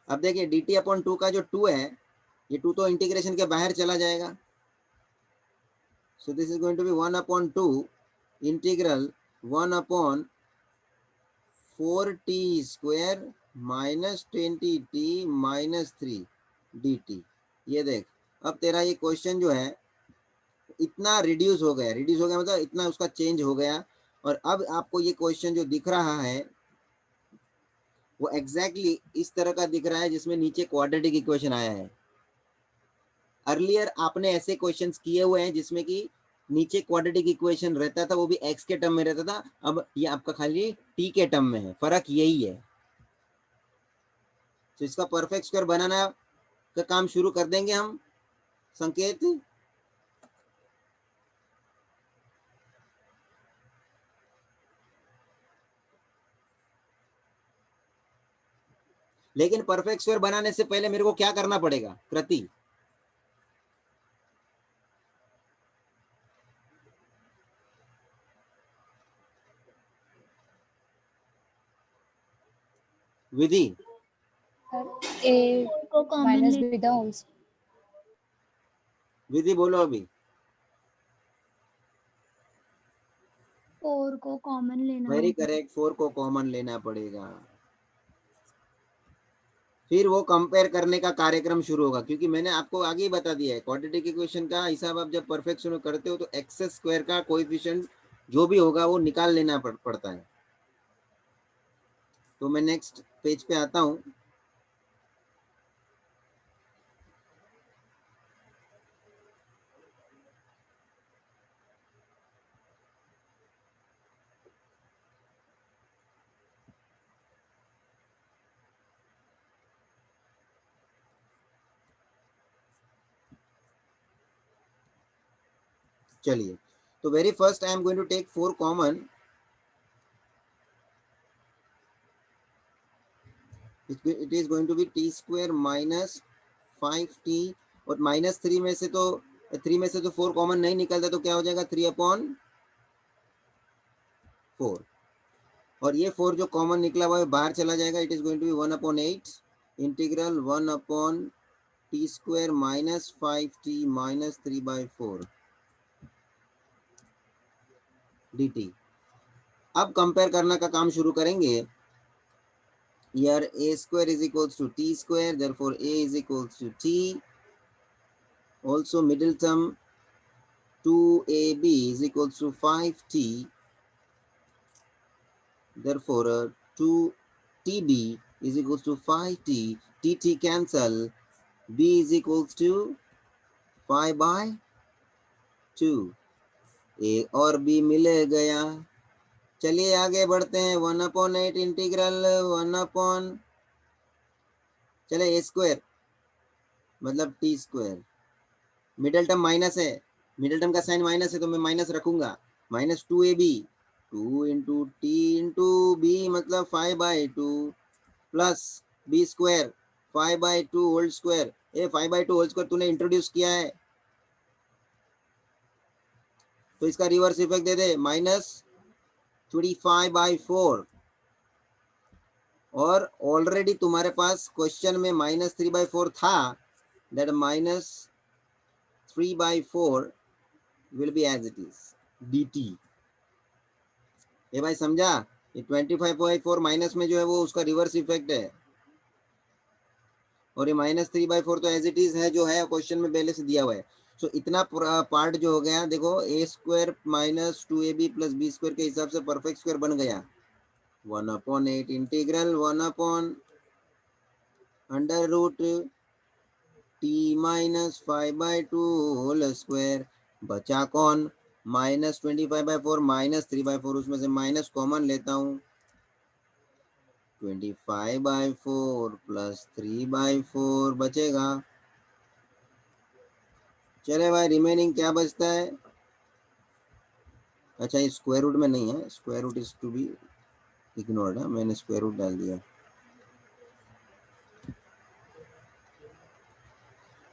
अब देखिए dt अपॉन 2 का जो 2 है, ये 2 तो इंटीग्रेशन के बाहर चला जाएगा, so this is going to be 1 upon 2 integral 1 upon 4t square minus 20t minus 3 dt। ये देख, अब तेरा ये क्वेश्चन जो है इतना रिड्यूस हो गया मतलब इतना उसका चेंज हो गया। और अब आपको ये क्वेश्चन जो दिख रहा है वो एग्जैक्टली इस तरह का दिख रहा है जिसमें नीचे क्वाड्रेटिक इक्वेशन आया है। अर्लियर आपने ऐसे क्वेश्चंस किए हुए हैं जिसमें कि नीचे क्वाड्रेटिक इक्वेशन रहता था, वो भी x के टर्म में रहता था, अब ये आपका खाली t के टर्म में है, फर्क यही है। तो इसका परफेक्ट स्क्वायर बनाना का काम शुरू कर देंगे हम संकेत। लेकिन परफेक्ट स्क्वायर बनाने से पहले मेरे को क्या करना पड़ेगा कृति, विधि A को कॉमन minus ले with the whole विधि बोलो अभी। 4 को कॉमन लेना वेरी होगा। करेक्ट, 4 को कॉमन लेना पड़ेगा, फिर वो कंपेयर करने का कार्यक्रम शुरू होगा, क्योंकि मैंने आपको आगे ही बता दिया है क्वाड्रेटिक इक्वेशन का हिसाब आप जब परफेक्शन करते हो तो एक्स स्क्वायर का कोएफिशिएंट जो भी होगा वो निकाल लेना पड़ता है। तो मैं नेक्स्ट पेज पे आता हूँ। चलिए, तो very first I am going to take 4 common, it is going to be t square minus 5t, और माइनस 3 में से तो 4 कॉमन नहीं निकलता, तो क्या हो जाएगा 3 अपॉन 4, और ये 4 जो कॉमन निकला हुआ है बाहर चला जाएगा, it is going to be 1 upon 8 integral 1 upon t square minus 5t minus 3/4 dt। अब कंपेयर करने का काम शुरू करेंगे। यार a square is equals to t square, therefore a is equals to t, also middle term 2ab is equals to 5t, therefore 2tb is equals to 5t, tt cancel, b is equals to 5/2, a और b मिल गया। चलिए आगे बढ़ते हैं, 1 upon 8 integral 1 upon, चले a square मतलब t square, middle term minus है, middle term का साइन माइनस है तो मैं माइनस रखूंगा, minus 2ab 2 into t into b मतलब 5/2 plus B square 5/2 whole square. ये 5/2 होल स्क्वायर तूने इंट्रोड्यूस किया है तो इसका रिवर्स इफेक्ट दे दे, -25/4। और ऑलरेडी तुम्हारे पास क्वेश्चन में -3/4 था, that -3/4 will be as it is dt। ये भाई समझा? ये 25/4 माइनस में जो है वो उसका रिवर्स इफेक्ट है, और ये -3/4 तो एज इट इज है जो है क्वेश्चन में पहले से दिया हुआ है। सो इतना पार्ट जो हो गया देखो, a² minus 2ab plus B square के हिसाब से परफेक्ट स्क्वायर बन गया 1/8 integral 1/√t minus 5/2 whole square. बचा कौन? -25/4 -3/4, उसमें से माइनस कॉमन लेता हूँ, 25/4 प्लस 3/4 बचेगा। चले भाई, रिमेनिंग क्या बचता है? अच्छा, ये स्क्वायर रूट में नहीं है, square root is to be ignored है, मैंने स्क्वायर रूट डाल दिया।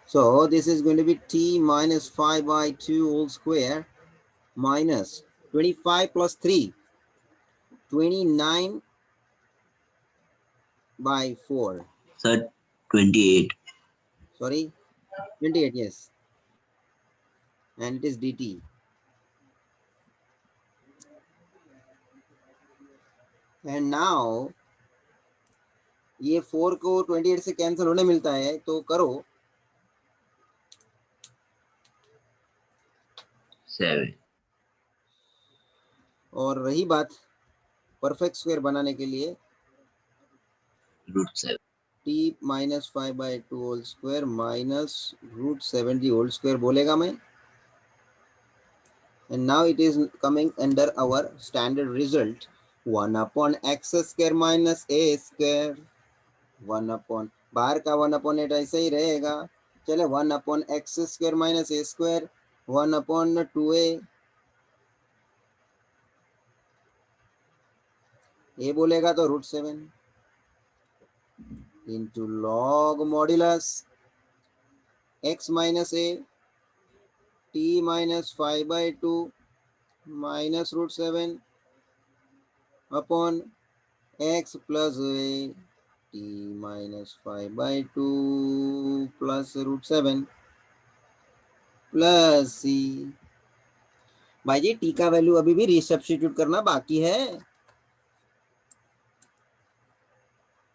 So this is going to be t minus 5/2 whole square minus 25 plus 3, 29/4. Sir, 28. Sorry, 28, yes. And it is dt. And now ये 4 को 28 से कैंसिल होने मिलता है, तो करो 7. और रही बात परफेक्ट स्क्वायर बनाने के लिए, √7. t minus 5/2 whole square minus √7 whole square बोलेगा मैं। And now it is coming under our standard result, 1/x square minus a square, 1/, बाहर का 1/8 ऐसा ही रहेगा। चले 1/x square minus a square 1/2a, ये बोलेगा तो √7 into log modulus x minus a t minus 5/2 minus √7 upon x plus a t minus 5/2 plus √7 plus c। भाई जी, t का वैल्यू अभी भी रिसब्स्टिट्यूट करना बाकी है।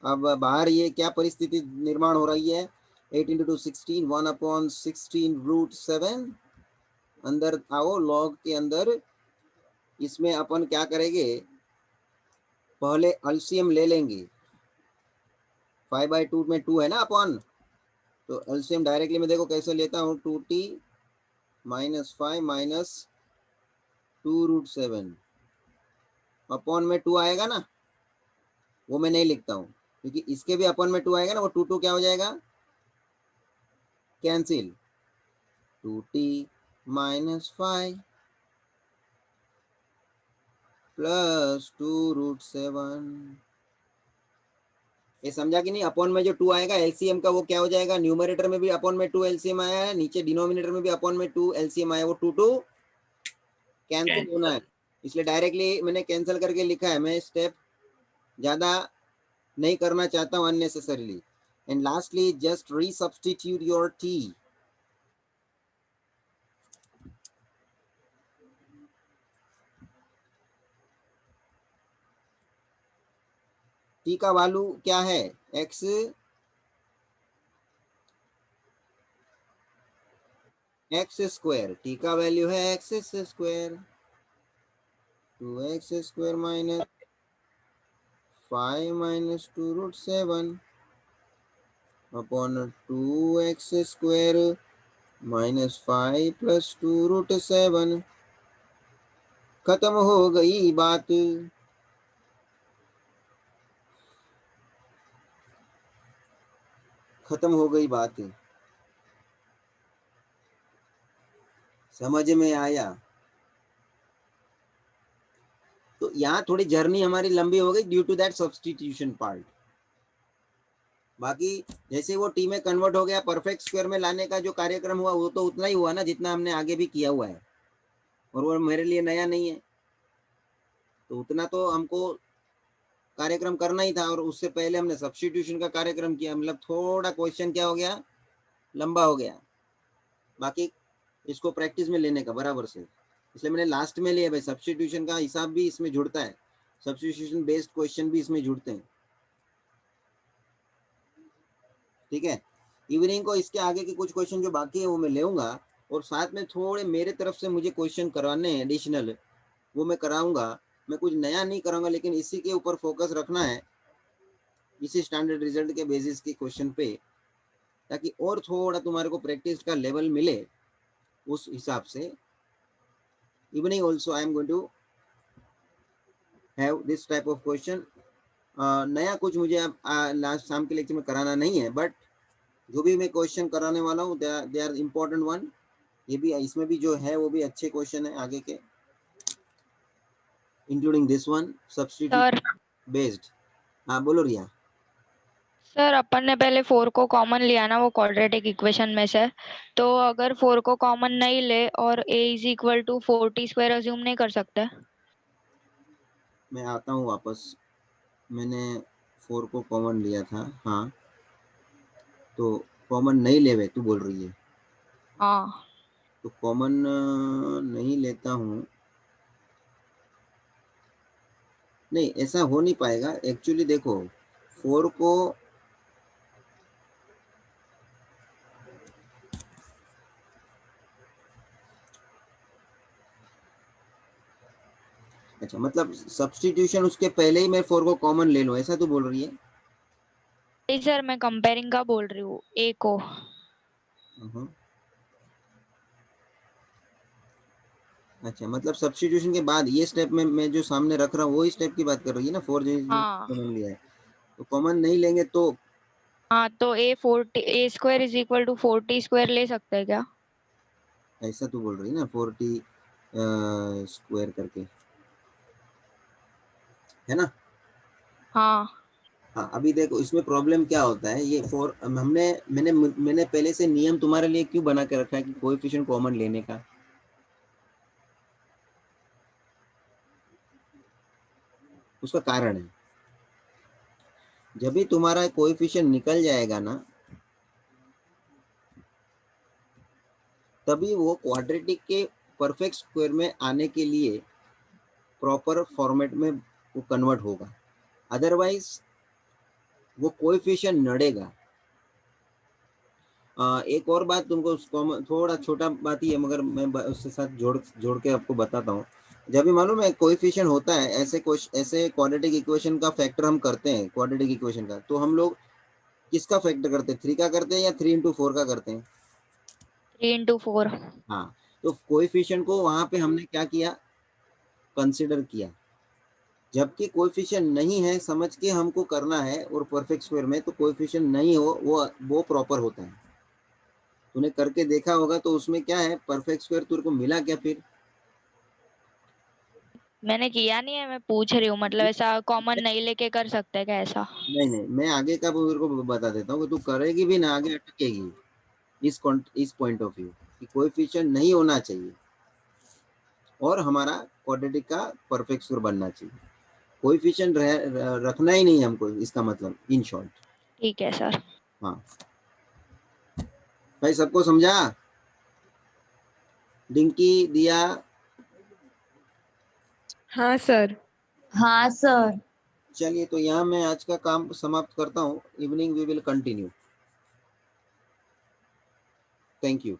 अब बाहर ये क्या परिस्थिति निर्माण हो रही है? 8 इंटू 2 16, 1/16 √7। अंदर आओ, लॉग के अंदर। इसमें अपन क्या करेंगे, पहले एलसीएम ले लेंगे। 5/2 में 2 है ना अपन, तो एलसीएम डायरेक्टली मैं देखो कैसे लेता हूँ, 2t माइनस 5 माइनस 2√7 अपॉन में 2 आएगा ना, वो मैं नहीं लिखता हूँ क्योंकि इसके भी अपॉन में 2 आएगा ना, वो 2 क्या हो जाएगा, कैंसिल। 2t minus 5 plus 2√7। ये समझा कि नहीं? अपॉन में जो 2 आएगा एलसीएम का, वो क्या हो जाएगा, न्यूमरेटर में भी अपॉन में 2 एलसीएम आया है, नीचे डिनोमिनेटर में भी अपॉन में 2 एलसीएम आया है, वो 2 कैंसिल होना है, इसलिए डायरेक्टली मैंने कैंसिल करके लिखा है। मैं स्टेप ज्यादा नहीं करना चाहता हूँ unnecessarily. And lastly just resubstitute your T. T का वैल्यू क्या है, एक्स स्क्वायर, टी का वैल्यू है x square, 2x square minus 5 minus 2√7 upon 2x square minus 5 plus 2√7। खत्म हो गई बात। खत्म हो गई बात, समझ में आया? तो यहाँ थोड़ी जर्नी हमारी लंबी हो गई due to that substitution part. बाकी जैसे वो टी में कन्वर्ट हो गया, परफेक्ट स्क्वायर में लाने का जो कार्यक्रम हुआ वो तो उतना ही हुआ ना जितना हमने आगे भी किया हुआ है, और वो मेरे लिए नया नहीं है, तो उतना तो हमको कार्यक्रम करना ही था। और उससे पहले हमने सब्स्टिट्यूशन का कार्यक्रम किया, मतलब थोड़ा क्वेश्चन क्या हो गया, लंबा हो गया। बाकी इसको प्रैक्टिस में लेने का बराबर से, इसलिए मैंने लास्ट में लिया भाई। सब्स्टिट्यूशन का हिसाब भी इसमें जुड़ता है, सब्स्टिट्यूशन बेस्ड क्वेश्चन भी इसमें जुड़ते हैं, ठीक है। इवनिंग को इसके आगे के कुछ क्वेश्चन जो बाकी है वो मैं लेऊंगा, और साथ में थोड़े मेरे तरफ से मुझे क्वेश्चन करवाने हैं एडिशनल, वो मैं कराऊंगा। मैं कुछ नया नहीं कराऊंगा, लेकिन इसी के ऊपर फोकस रखना है, इसी स्टैंडर्ड रिजल्ट के बेसिस के क्वेश्चन पे, ताकि और थोड़ा तुम्हारे को प्रैक्टिस का लेवल मिले उस हिसाब से। Evening also I am going to have this type of question. नया कुछ मुझे अब लास्ट शाम के लेक्चर में कराना नहीं है, बट जो भी मैं क्वेश्चन कराने वाला हूँ दे आर इम्पोर्टेंट वन। ये भी इसमें भी जो है वो भी अच्छे क्वेश्चन है आगे के, including this one substitute based. हाँ बोलो रिया। सर अपन ने पहले 4 को कॉमन लिया ना वो क्वाड्रेटिक इक्वेशन में से, तो अगर 4 को कॉमन नहीं ले और a is equal to 4t² assume नहीं कर सकते? मैं आता हूँ वापस, मैंने 4 को कॉमन लिया था, हाँ, तो कॉमन नहीं ले तू बोल रही है? हाँ। तो कॉमन नहीं लेता हूँ, नहीं ऐसा हो नहीं पाएगा एक्चुअली। देखो 4 को अच्छा, मतलब सब्स्टिट्यूशन उसके पहले ही मैं 4 को कॉमन ले लूँ, ऐसा तू बोल रही है? नहीं सर, मैं कंपेयरिंग का बोल रही हूँ, a को। अच्छा, मतलब सब्स्टिट्यूशन के बाद ये स्टेप में मैं जो सामने रख रहा हूँ वही स्टेप की बात कर रही है ना, 4 जो हाँ। कॉमन लिया है, तो कॉमन नहीं लेंगे तो हाँ, तो a² is equal to 4t² ले सकते हैं क्या? ऐसा तू बोल रही है ना, 4t स्क्वायर करके, है ना? हाँ। हाँ, अभी देखो इसमें प्रॉब्लम क्या होता है, ये 4 मैंने पहले से नियम तुम्हारे लिए क्यों बना के रखा है कि कोएफिशिएंट कॉमन लेने का। उसका कारण है, जब भी तुम्हारा कोएफिशिएंट निकल जाएगा ना, तभी वो क्वाड्रेटिक के परफेक्ट स्क्वायर में आने के लिए प्रॉपर फॉर्मेट में वो कन्वर्ट होगा, अदरवाइज वो कोएफिशिएंट नड़ेगा। एक और बात तुमको थोड़ा छोटा बात ही है, मगर मैं उसके साथ जोड़ के आपको बताता हूँ। जब भी मालूम है कोएफिशिएंट होता है, ऐसे क्वाड्रेटिक इक्वेशन का फैक्टर हम करते हैं, क्वाड्रेटिक इक्वेशन का, तो हम लोग किसका फैक्टर करते हैं, 3 का करते हैं या 3 into 4 का करते हैं? 3 into 4। हाँ, तो कोएफिशिएंट को वहां पे हमने क्या किया, कंसिडर किया। जबकि कोएफिशिएंट नहीं है समझ के हमको करना है, और परफेक्ट स्क्वायर में तो कोएफिशिएंट नहीं हो वो प्रॉपर होता है। तूने करके देखा होगा, तो उसमें क्या है, परफेक्ट स्क्वायर तेरे को मिला क्या फिर? मैंने किया नहीं है, मैं पूछ रही हूँ, मतलब ऐसा कॉमन नहीं लेके कर सकते हैं क्या ऐसा? नहीं, मैं आगे का तेरे को बता देता हूँ कि तू करेगी भी ना, आगे अटकेगी इस पॉइंट ऑफ व्यू कि कोएफिशिएंट नहीं होना चाहिए और हमारा क्वाड्रेटिक का परफेक्ट स्क्वायर बनना चाहिए। कोएफिशिएंट रखना ही नहीं हमको, इसका मतलब इन शॉर्ट। ठीक है सर। हाँ भाई, सबको समझा? डिंकी, दिया? हाँ सर। हाँ सर। चलिए, तो यहाँ मैं आज का काम समाप्त करता हूँ। Evening we will continue. Thank you.